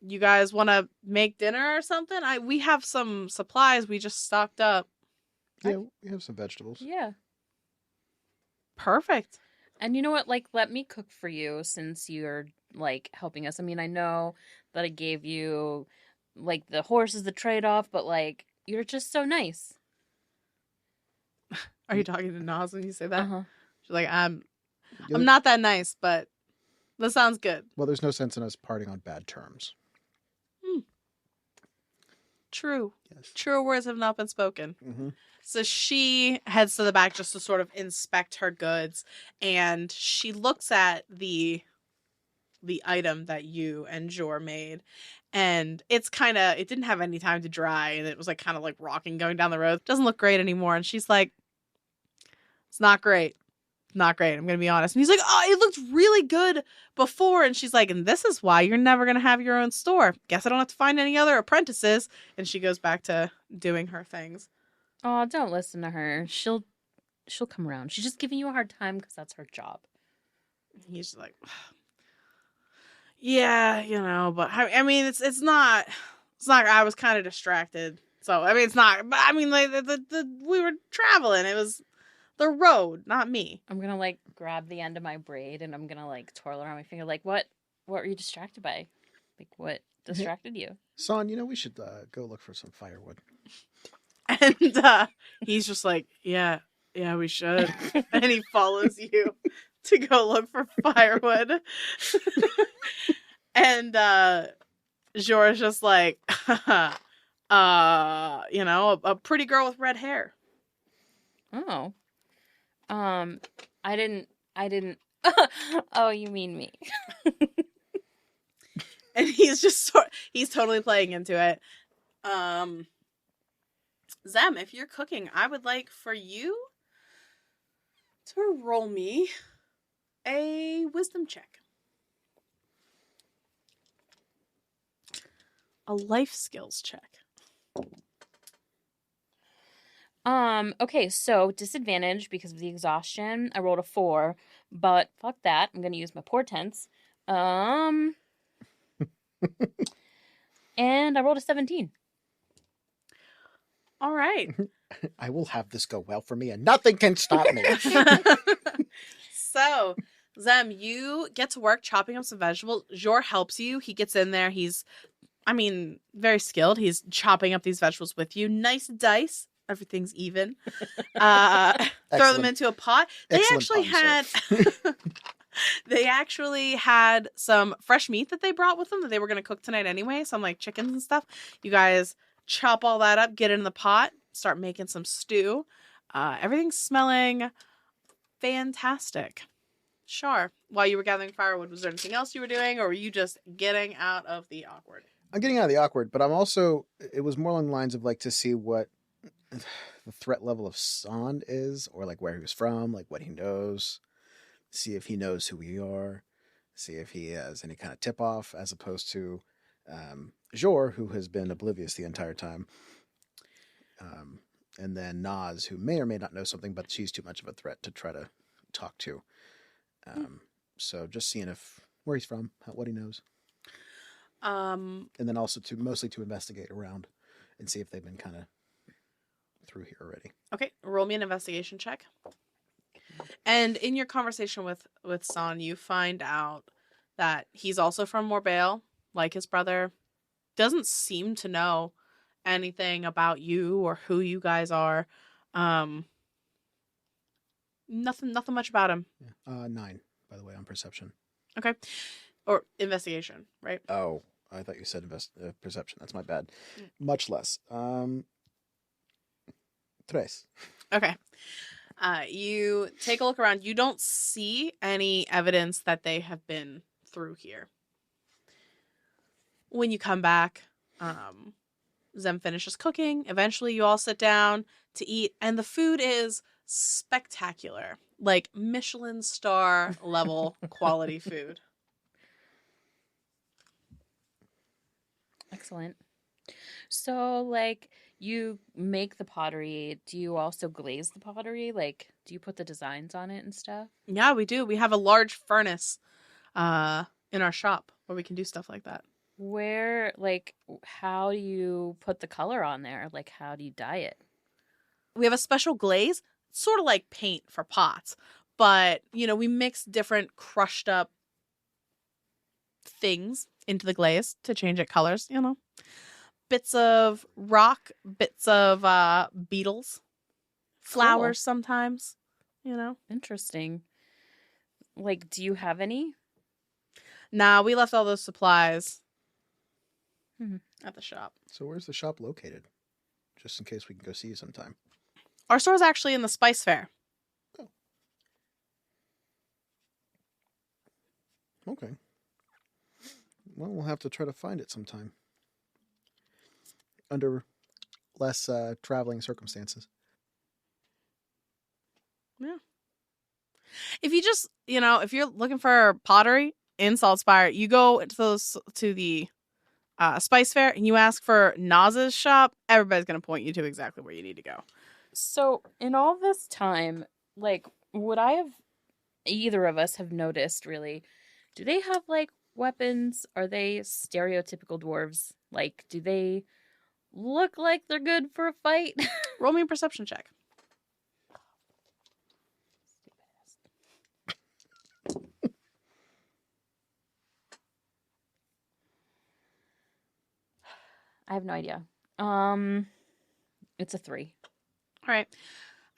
You guys want to make dinner or something? We have some supplies we just stocked up. Yeah, we have some vegetables. Yeah. Perfect. And you know what? Like, let me cook for you since you're, like, helping us. I mean, I know that I gave you, like, the horse is the trade-off, but, like, you're just so nice. Are you talking to Nas when you say that? Uh-huh. She's like, I'm not that nice, but that sounds good. Well, there's no sense in us parting on bad terms. True. Yes. True words have not been spoken. Mm-hmm. So she heads to the back just to sort of inspect her goods, and she looks at the item that you and Jor made, and it didn't have any time to dry, and it was like kind of like rocking going down the road. Doesn't look great anymore. And she's like, it's not great. Not great, I'm gonna be honest. And he's like, oh, it looked really good before. And she's like, and this is why you're never gonna have your own store. Guess I don't have to find any other apprentices. And she goes back to doing her things. Oh, don't listen to her. She'll come around. She's just giving you a hard time because that's her job. He's just like, yeah, but I mean, it's not. I was kind of distracted, so I mean, it's not. But I mean, like we were traveling. It was the road, not me. I'm gonna like grab the end of my braid and I'm gonna like twirl around my finger. Like, what were you distracted by? Like, what distracted you? Son, we should go look for some firewood. And he's just like, yeah, we should. And he follows you to go look for firewood. And Jor's just like, a pretty girl with red hair. Oh. I didn't. Oh, you mean me? And he's totally playing into it. Zem, if you're cooking, I would like for you to roll me a wisdom check. A life skills check. Okay, so disadvantage because of the exhaustion. I rolled a 4, but fuck that. I'm gonna use my portents. And I rolled a 17. All right. I will have this go well for me, and nothing can stop me. So, Zem, you get to work chopping up some vegetables. Jor helps you. He gets in there. He's, very skilled. He's chopping up these vegetables with you. Nice dice. Everything's even. Throw them into a pot. They actually had some fresh meat that they brought with them that they were going to cook tonight anyway. Some like chickens and stuff. You guys chop all that up, get it in the pot, start making some stew. Everything's smelling fantastic. Sure. While you were gathering firewood, was there anything else you were doing, or were you just getting out of the awkward? I'm getting out of the awkward, but it was more along the lines of like to see what the threat level of Sand is, or like where he was from, like what he knows, see if he knows who we are, see if he has any kind of tip off, as opposed to Jor, who has been oblivious the entire time. And then Naz, who may or may not know something, but she's too much of a threat to try to talk to. So just seeing where he's from, what he knows. And then also mostly to investigate around and see if they've been kind of through here already. Okay, roll me an investigation check. And in your conversation with San, you find out that he's also from Morbale, like his brother. Doesn't seem to know anything about you or who you guys are. Nothing much about him. Yeah. 9, by the way, on perception. Okay. Or investigation, right? Oh, I thought you said perception. That's my bad. Much less. 3. Okay. You take a look around. You don't see any evidence that they have been through here. When you come back, Zem finishes cooking. Eventually, you all sit down to eat, and the food is spectacular. Like Michelin star level quality food. Excellent. So, like, you make the pottery. Do you also glaze the pottery? Like, do you put the designs on it and stuff? Yeah, we do. We have a large furnace in our shop where we can do stuff like that. Where, like, how do you put the color on there? Like, how do you dye it? We have a special glaze, sort of like paint for pots. But, we mix different crushed up things into the glaze to change it colors, Bits of rock, bits of beetles, flowers sometimes, Interesting. Like, do you have any? Nah, we left all those supplies at the shop. So where's the shop located? Just in case we can go see you sometime. Our store's actually in the Spice Fair. Oh. Okay. Well, we'll have to try to find it sometime. Under less traveling circumstances. Yeah. If you just, if you're looking for pottery in Saltspire, you go to the Spice Fair and you ask for Naz's shop. Everybody's going to point you to exactly where you need to go. So, in all this time, like, would either of us have noticed, really, do they have, like, weapons? Are they stereotypical dwarves? Like, do they look like they're good for a fight? Roll me a perception check. I have no idea. It's a 3. All right.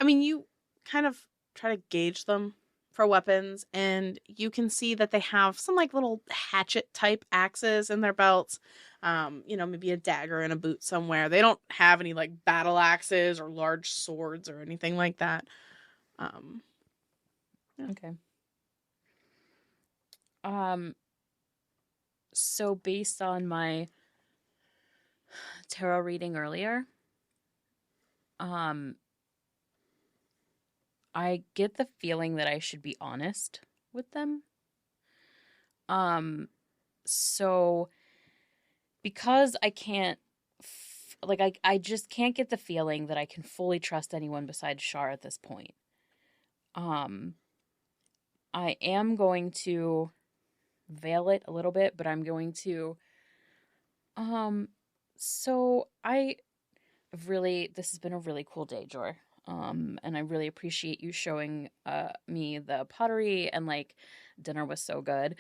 I mean, you kind of try to gauge them for weapons, and you can see that they have some like little hatchet type axes in their belts. Maybe a dagger in a boot somewhere. They don't have any like battle axes or large swords or anything like that. Yeah. Okay. So based on my tarot reading earlier, I get the feeling that I should be honest with them. So because I can't, I just can't get the feeling that I can fully trust anyone besides Char at this point. I am going to veil it a little bit, but I'm going to, so this has been a really cool day, Jor. And I really appreciate you showing me the pottery, and like dinner was so good.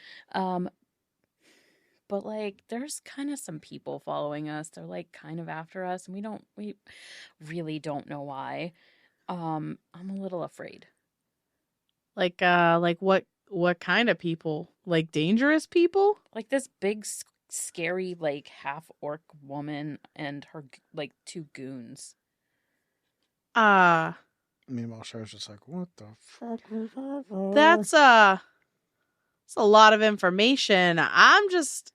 But like there's kind of some people following us. They're like kind of after us, and we really don't know why. I'm a little afraid. Like what kind of people? Like dangerous people? Like this big scary like half orc woman and her like two goons. Meanwhile, Char's just like, what the fuck? That's it's a lot of information. I'm just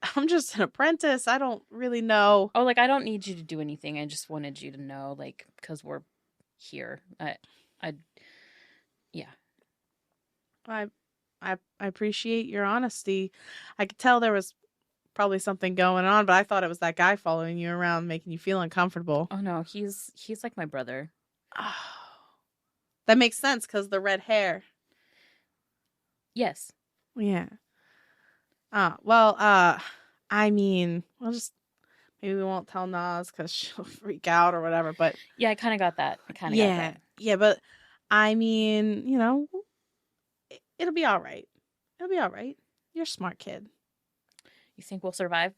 an apprentice. I don't really know. Oh, like I don't need you to do anything. I just wanted you to know, like, because we're here. I appreciate your honesty. I could tell there was probably something going on, but I thought it was that guy following you around, making you feel uncomfortable. Oh no, he's like my brother. Oh, that makes sense because the red hair. Yes. Yeah. I mean, we'll just maybe we won't tell Nas because she'll freak out or whatever. But yeah, I kind of got that. Got that. Yeah, but I mean, it'll be all right. It'll be all right. You're a smart kid. You think we'll survive?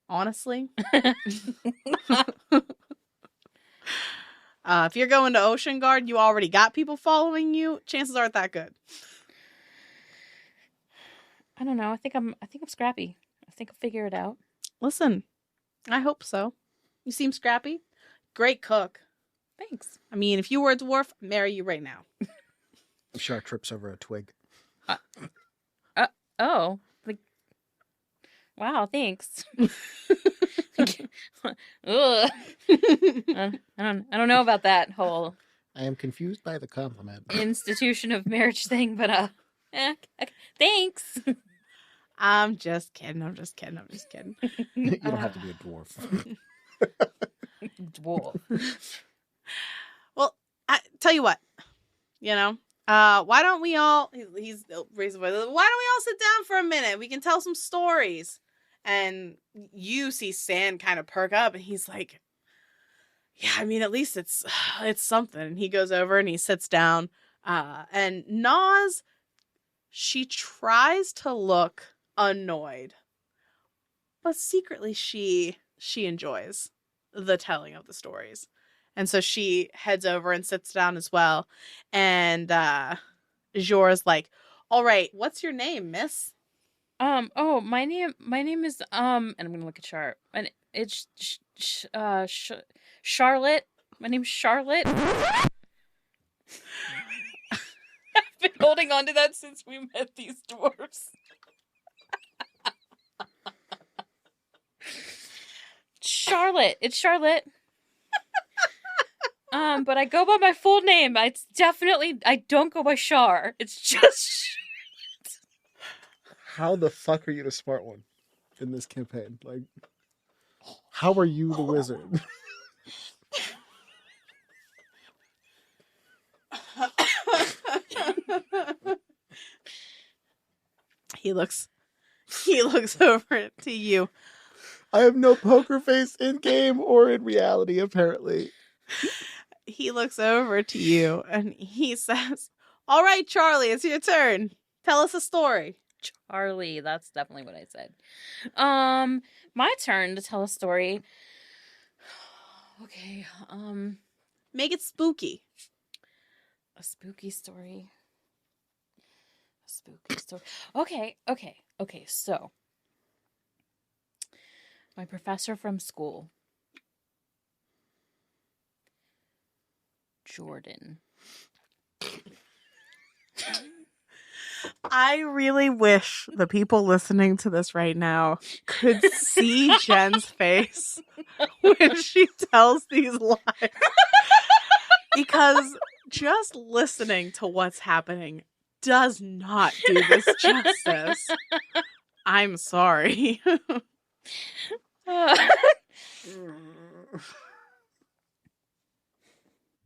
Honestly. If you're going to Ocean Guard, you already got people following you. Chances aren't that good. I don't know. I think I'm scrappy. I think I'll figure it out. Listen, I hope so. You seem scrappy. Great cook. Thanks. I mean, if you were a dwarf, I'd marry you right now. Char trips over a twig. Oh, like, wow, thanks. Ugh. I don't know about that whole I am confused by the compliment. institution of marriage thing, but thanks. I'm just kidding. You don't have to be a dwarf. Dwarf. Well, I tell you what, why don't we all? He's raised voice. Why don't we all sit down for a minute? We can tell some stories. And you see Sand kind of perk up, and he's like, "Yeah, I mean, at least it's something." And he goes over and he sits down. And Nas, she tries to look annoyed, but secretly she enjoys the telling of the stories. And so she heads over and sits down as well. And Jor's like, "All right, what's your name, miss?" Oh, my name is, and I'm gonna look at Char, and it's, Charlotte. My name's Charlotte. I've been holding on to that since we met these dwarves. Charlotte. It's Charlotte. But I go by my full name. I don't go by Char. It's just... How the fuck are you the smart one in this campaign? Like, how are you the wizard? He looks over to you. I have no poker face in game or in reality, apparently. He looks over to you and he says, "All right, Charlie, it's your turn. Tell us a story." Charlie, that's definitely what I said. My turn to tell a story. Okay, make it spooky. A spooky story. spooky story. Okay. So, my professor from school, Jordan. I really wish the people listening to this right now could see Jen's face when she tells these lies. Because just listening to what's happening does not do this justice. I'm sorry.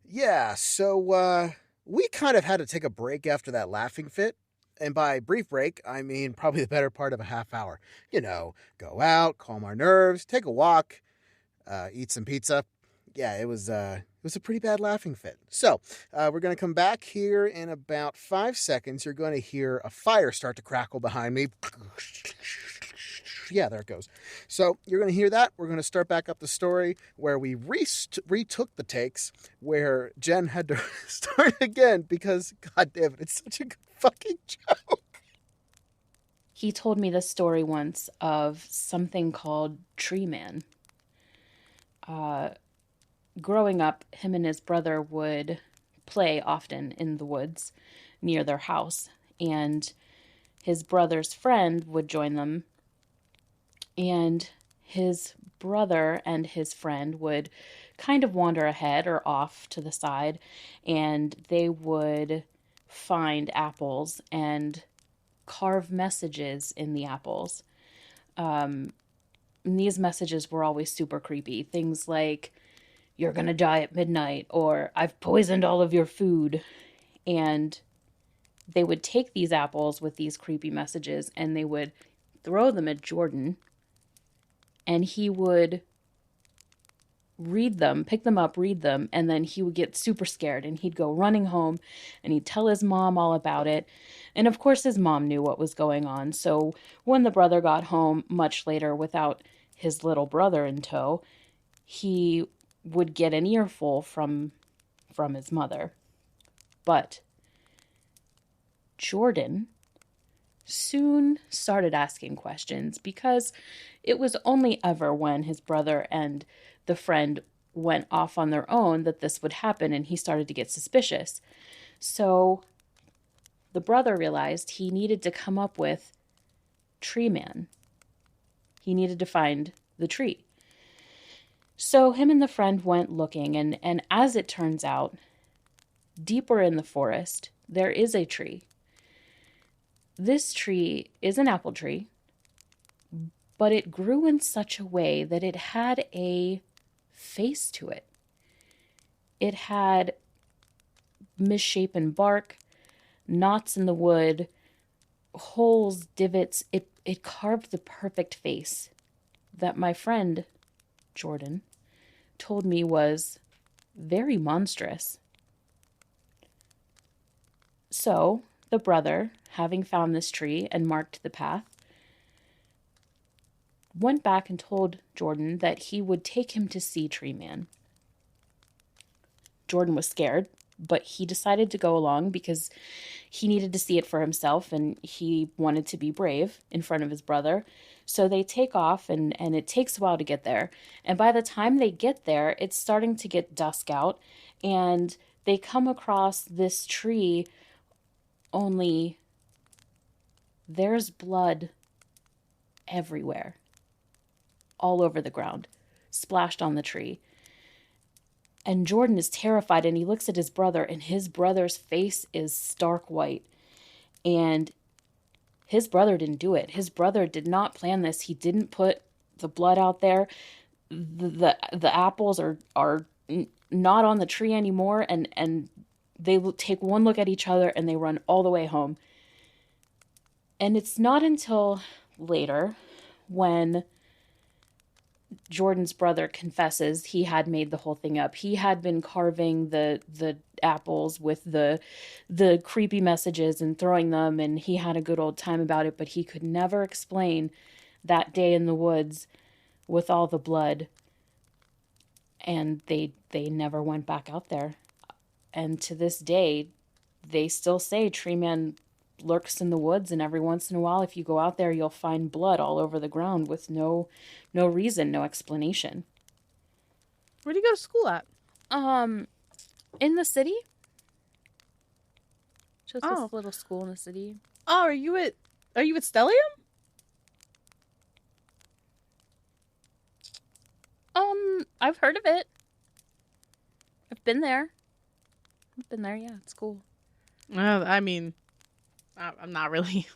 Yeah, so we kind of had to take a break after that laughing fit. And by brief break, I mean probably the better part of a half hour. You know, go out, calm our nerves, take a walk, eat some pizza. Yeah, it was a pretty bad laughing fit. So we're going to come back here in about 5 seconds. You're going to hear a fire start to crackle behind me. Yeah, there it goes. So you're going to hear that. We're going to start back up the story where we retook the takes, where Jen had to start again because, god damn it, it's such a good fucking joke. He told me this story once of something called Tree Man. Growing up, him and his brother would play often in the woods near their house, and his brother's friend would join them, and his brother and his friend would kind of wander ahead or off to the side, and they would find apples and carve messages in the apples. And these messages were always super creepy. Things like, "You're gonna die at midnight," or "I've poisoned all of your food." And they would take these apples with these creepy messages and they would throw them at Jordan, and he would read them, pick them up, read them, and then he would get super scared and he'd go running home and he'd tell his mom all about it. And of course his mom knew what was going on. So when the brother got home much later without his little brother in tow, he would get an earful from his mother. But Jordan soon started asking questions, because it was only ever when his brother and the friend went off on their own that this would happen, and he started to get suspicious. So the brother realized he needed to come up with Tree Man. He needed to find the tree. So him and the friend went looking, and as it turns out, deeper in the forest, there is a tree. This tree is an apple tree, but it grew in such a way that it had a face to it. It had misshapen bark, knots in the wood, holes, divots. It carved the perfect face that my friend, Jordan, told me was very monstrous. So the brother, having found this tree and marked the path, went back and told Jordan that he would take him to see Tree Man. Jordan was scared, but he decided to go along because he needed to see it for himself and he wanted to be brave in front of his brother. So they take off, and it takes a while to get there. And by the time they get there, it's starting to get dusk out, and they come across this tree, only there's blood everywhere, all over the ground, splashed on the tree. And Jordan is terrified, and he looks at his brother, and his brother's face is stark white. And his brother didn't do it. His brother did not plan this. He didn't put the blood out there. The apples are not on the tree anymore, and they take one look at each other and they run all the way home. And it's not until later, when Jordan's brother confesses he had made the whole thing up. He had been carving the apples with the creepy messages and throwing them, and he had a good old time about it, but he could never explain that day in the woods with all the blood. And they never went back out there. And to this day, they still say Tree Man lurks in the woods, and every once in a while, if you go out there, you'll find blood all over the ground with no reason, no explanation. Where do you go to school at? In the city. Just Oh. this little school in the city. Oh, are you at Stellium? I've heard of it. I've been there. Yeah, it's cool. I mean, I'm not really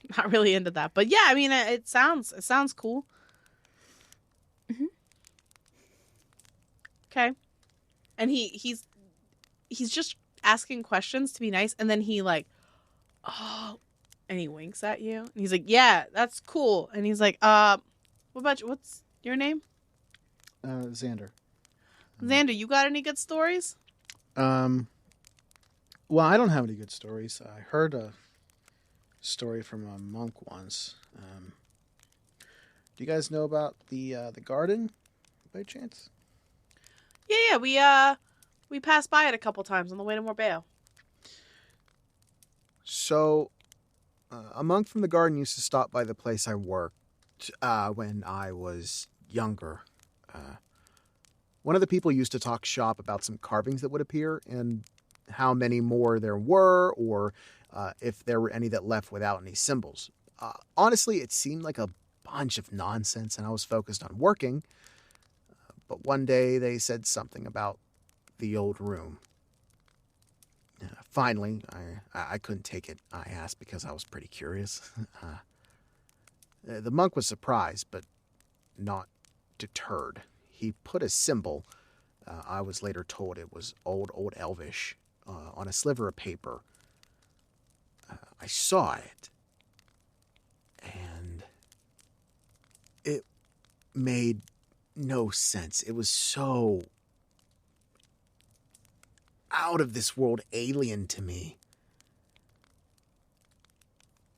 into that, but yeah, I mean, it sounds cool. Mhm. Okay, and he's just asking questions to be nice, and then he like, oh, and he winks at you, and he's like, yeah, that's cool, and he's like, what about you? What's your name? Xander. Xander, you got any good stories? Well, I don't have any good stories. I heard a story from a monk once. Do you guys know about the garden, by chance? Yeah, we passed by it a couple times on the way to Morbeo. So, a monk from the garden used to stop by the place I worked when I was younger. One of the people used to talk shop about some carvings that would appear and how many more there were, or if there were any that left without any symbols. Honestly, it seemed like a bunch of nonsense, and I was focused on working. But one day they said something about the old room. Finally, I couldn't take it. I asked because I was pretty curious. The monk was surprised, but not deterred. He put a symbol, I was later told it was old Elvish, on a sliver of paper. I saw it, and it made no sense. It was so out of this world, alien to me.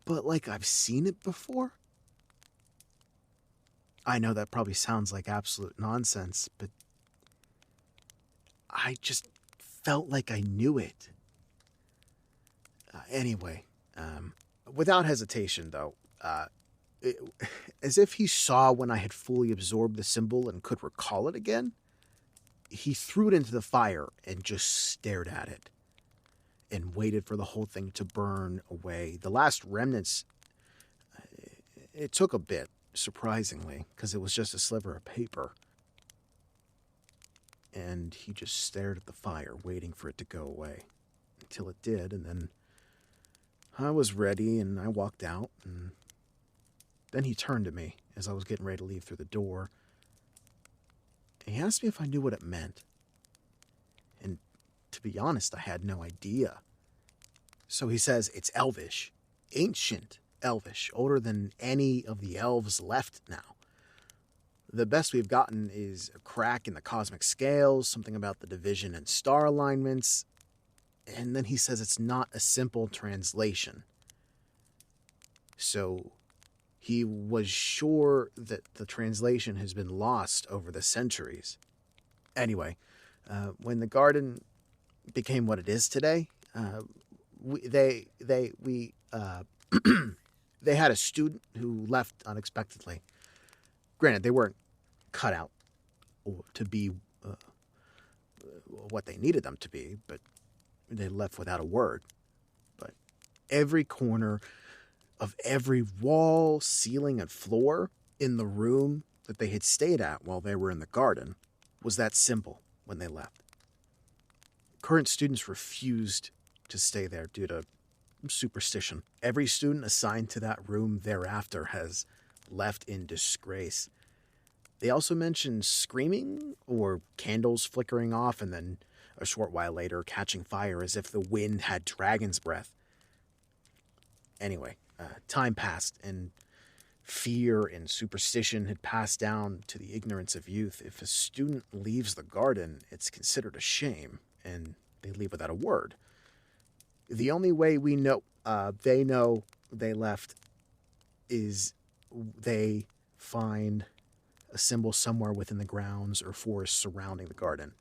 But like I've seen it before. I know that probably sounds like absolute nonsense, but I just felt like I knew it. Anyway, without hesitation, though, as if he saw when I had fully absorbed the symbol and could recall it again, he threw it into the fire and just stared at it and waited for the whole thing to burn away. The last remnants, it took a bit, surprisingly, because it was just a sliver of paper. And he just stared at the fire, waiting for it to go away, until it did, and then I was ready, and I walked out, and then he turned to me as I was getting ready to leave through the door. He asked me if I knew what it meant. And to be honest, I had no idea. So he says it's Elvish, ancient Elvish, older than any of the elves left now. The best we've gotten is a crack in the cosmic scales, something about the division and star alignments, and then he says it's not a simple translation. So he was sure that the translation has been lost over the centuries. Anyway, when the garden became what it is today, they had a student who left unexpectedly. Granted, they weren't cut out to be what they needed them to be, but they left without a word. But every corner of every wall, ceiling, and floor in the room that they had stayed at while they were in the garden was that symbol when they left. Current students refused to stay there due to superstition. Every student assigned to that room thereafter has left in disgrace. They also mentioned screaming or candles flickering off and then a short while later catching fire as if the wind had dragon's breath. Anyway, time passed and fear and superstition had passed down to the ignorance of youth. If a student leaves the garden, it's considered a shame and they leave without a word. The only way we know they left is they find a symbol somewhere within the grounds or forest surrounding the garden.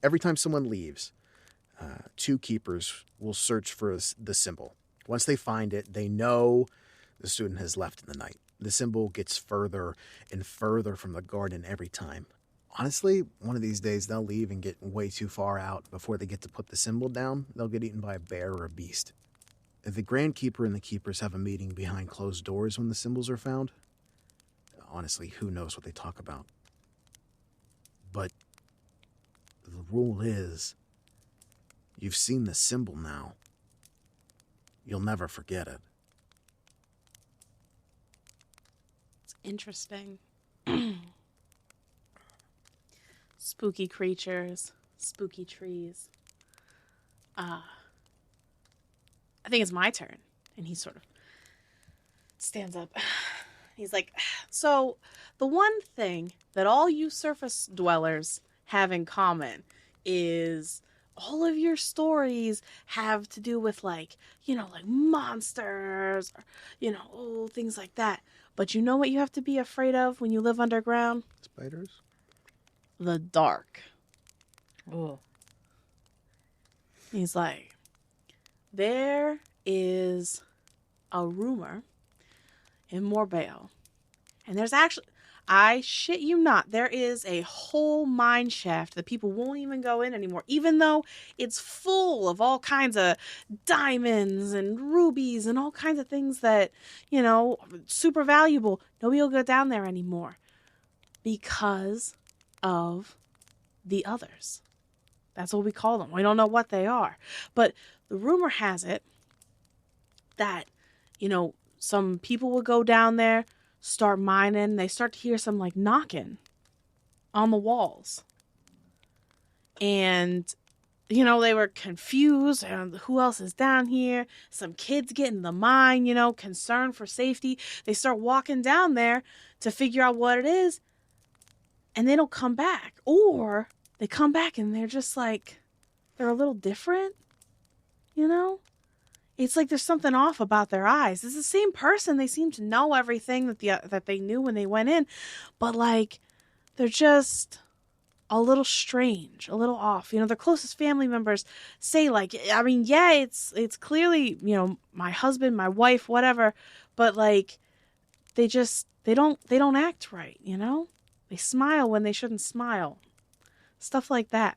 Every time someone leaves, two keepers will search for the symbol. Once they find it, they know the student has left in the night. The symbol gets further and further from the garden every time. Honestly, one of these days they'll leave and get way too far out before they get to put the symbol down. They'll get eaten by a bear or a beast. If the Grand Keeper and the Keepers have a meeting behind closed doors when the symbols are found, honestly, who knows what they talk about. But the rule is, you've seen the symbol now. You'll never forget it. It's interesting. Spooky creatures, spooky trees. I think it's my turn. And he sort of stands up. He's like, so the one thing that all you surface dwellers have in common is all of your stories have to do with like monsters, or, things like that. But you know what you have to be afraid of when you live underground? Spiders? The dark. Oh. He's like, there is a rumor in Morbale. And there's actually, I shit you not, there is a whole mine shaft that people won't even go in anymore, even though it's full of all kinds of diamonds and rubies and all kinds of things that, super valuable. Nobody will go down there anymore because of the others. That's what we call them. We don't know what they are. But the rumor has it that, some people will go down there, start mining. They start to hear some knocking on the walls. And, they were confused. And who else is down here? Some kids get in the mine, concerned for safety. They start walking down there to figure out what it is. And they don't come back. Or they come back and they're just they're a little different, It's like there's something off about their eyes. It's the same person. They seem to know everything that they knew when they went in. But they're just a little strange, a little off. Their closest family members say it's clearly, my husband, my wife, whatever. But they don't act right, They smile when they shouldn't smile. Stuff like that.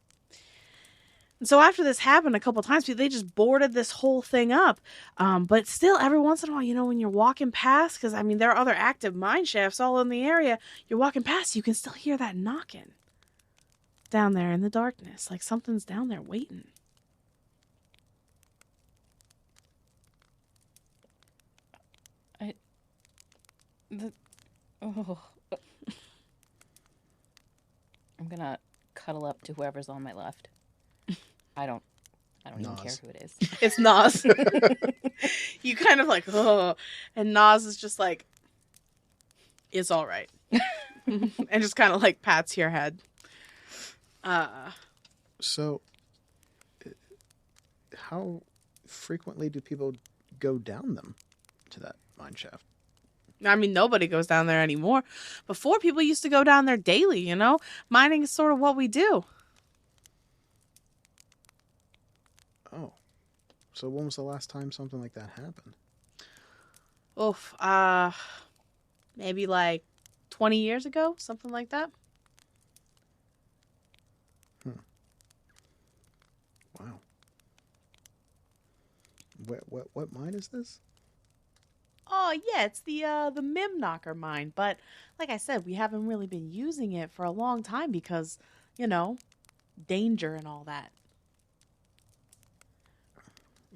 And so after this happened a couple times, they just boarded this whole thing up. But still, every once in a while, when you're walking past, because, there are other active mine shafts all in the area, you're walking past, you can still hear that knocking down there in the darkness. Like something's down there waiting. I'm gonna cuddle up to whoever's on my left. I don't even care who it is. It's Nas. You kind of oh. And Nas is just it's all right. And just kind of pats your head. So, how frequently do people go down them to that mine shaft? Nobody goes down there anymore. Before, people used to go down there daily, Mining is sort of what we do. Oh. So when was the last time something like that happened? Oof. Maybe 20 years ago, something like that. Wow. What mine is this? Oh, yeah, it's the Mim Knocker mine. But like I said, we haven't really been using it for a long time because, danger and all that.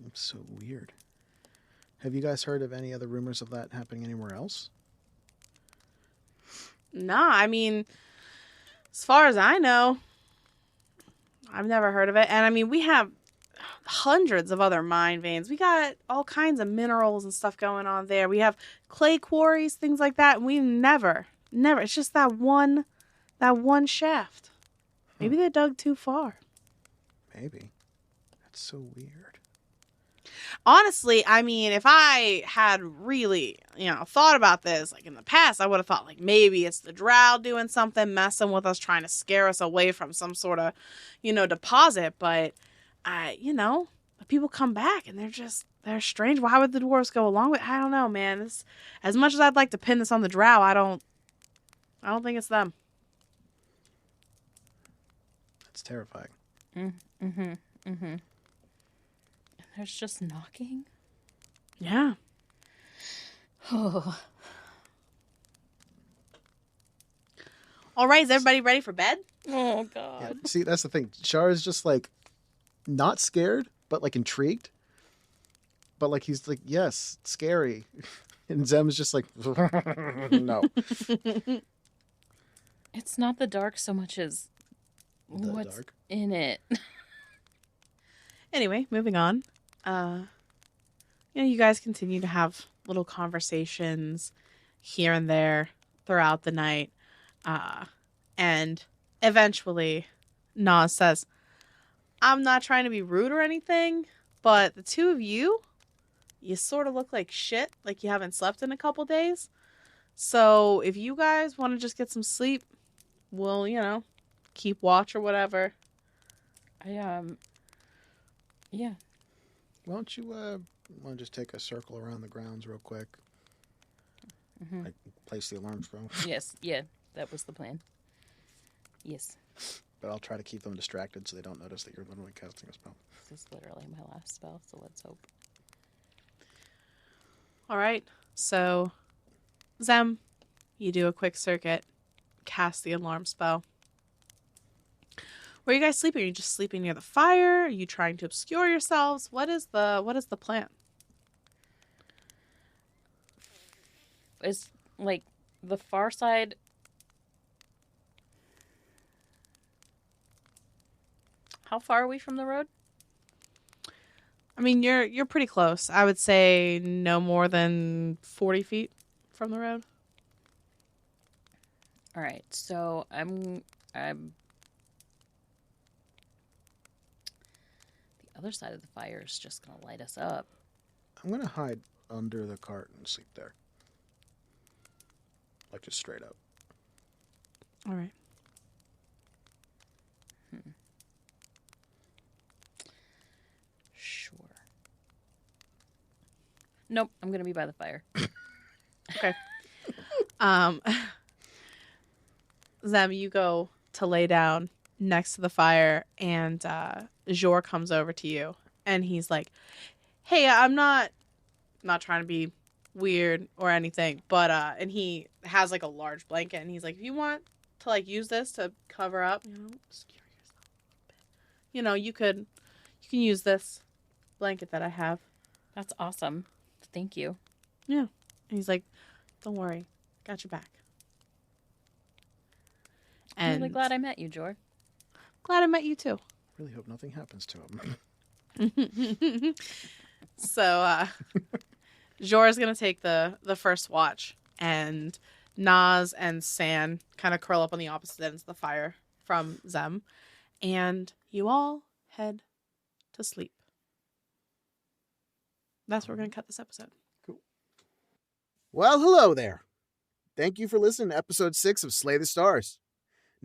It's so weird. Have you guys heard of any other rumors of that happening anywhere else? Nah, as far as I know, I've never heard of it. And we have hundreds of other mine veins. We got all kinds of minerals and stuff going on there. We have clay quarries, things like that. And we never, it's just that one shaft. Maybe they dug too far. Maybe. That's so weird. Honestly, if I had really, thought about this, in the past, I would have thought, maybe it's the drow doing something, messing with us, trying to scare us away from some sort of, deposit. But, But people come back and they're strange. Why would the dwarves go along with? I don't know, man. As much as I'd like to pin this on the drow, I don't think it's them. That's terrifying. There's just knocking. Yeah. Oh. All right, is everybody ready for bed? Oh Yeah. God. See, that's the thing. Char is just like not scared, but like intrigued. But like he's like, yes, scary. And Zem's just like, no. It's not the dark so much as The what's dark. in it. Anyway, moving on. You guys continue to have little conversations here and there throughout the night. And eventually Nas says, I'm not trying to be rude or anything, but the two of you sort of look like shit, like you haven't slept in a couple days. So if you guys want to just get some sleep, we'll, keep watch or whatever. Yeah. Why don't you want to just take a circle around the grounds real quick? Like place the alarms, bro. Yes. Yeah. That was the plan. Yes. But I'll try to keep them distracted so they don't notice that you're literally casting a spell. This is literally my last spell, so let's hope. All right. So, Zem, you do a quick circuit, cast the alarm spell. Where are you guys sleeping? Are you just sleeping near the fire? Are you trying to obscure yourselves? What is the plan? It's like the far side. How far are we from the road? I mean, you're pretty close. I would say no more than 40 feet from the road. All right, so I'm the other side of the fire is just gonna light us up. I'm going to hide under the cart and sleep there. Like just straight up. All right. Sure. Nope, I'm gonna be by the fire. Okay. Zem, you go to lay down next to the fire, and Jor comes over to you, and he's like, "Hey, I'm not trying to be weird or anything, but and he has like a large blanket, and he's like, if you want to like use this to cover up, obscure yourself a bit, you can use this blanket that I have." That's awesome. Thank you. Yeah. And he's like, "Don't worry, got your back." I'm really glad I met you, Jor. Glad I met you too. Really hope nothing happens to him. So, Jor's gonna take the first watch, and Nas and San kind of curl up on the opposite ends of the fire from Zem, and you all head to sleep. That's where we're gonna cut this episode. Cool. Well, hello there. Thank you for listening to episode 6 of Slay the Stars.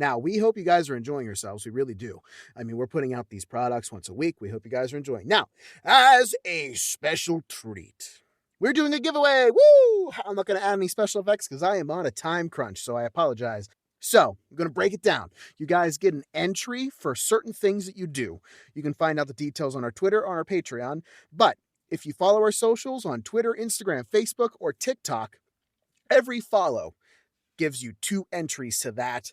Now, we hope you guys are enjoying yourselves. We really do. I mean, we're putting out these products once a week. We hope you guys are enjoying. Now, as a special treat, we're doing a giveaway. Woo! I'm not going to add any special effects because I am on a time crunch, so I apologize. So, I'm going to break it down. You guys get an entry for certain things that you do. You can find out the details on our Twitter or on our Patreon. But if you follow our socials on Twitter, Instagram, Facebook, or TikTok, every follow gives you 2 entries to that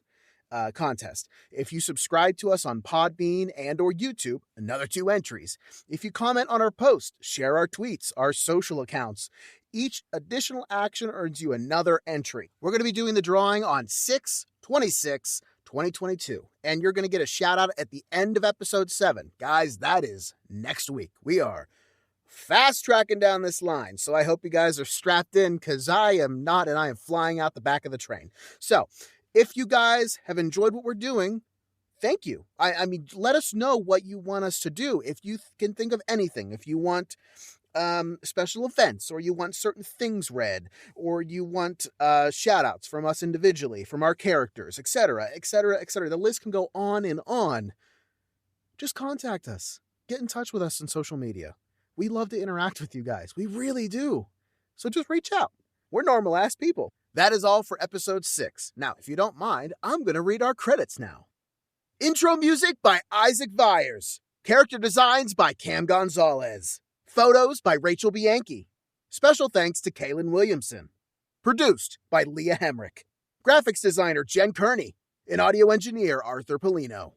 contest. If you subscribe to us on Podbean and or YouTube, another 2 entries. If you comment on our post, share our tweets, our social accounts, each additional action earns you another entry. We're going to be doing the drawing on 6/26/2022, and you're going to get a shout out at the end of episode 7. Guys, that is next week. We are fast tracking down this line, so I hope you guys are strapped in because I am not, and I am flying out the back of the train. So, if you guys have enjoyed what we're doing, thank you. I mean, let us know what you want us to do. If you can think of anything, if you want special events, or you want certain things read, or you want shout outs from us individually, from our characters, etc., etc., etc. The list can go on and on. Just contact us. get in touch with us on social media. We love to interact with you guys. We really do. So just reach out. We're normal-ass people. That is all for episode 6. Now, if you don't mind, I'm going to read our credits now. Intro music by Isaac Vyers. Character designs by Cam Gonzalez. Photos by Rachel Bianchi. Special thanks to Kaylin Williamson. Produced by Leah Hemrick. Graphics designer Jen Kearney. And audio engineer Arthur Polino.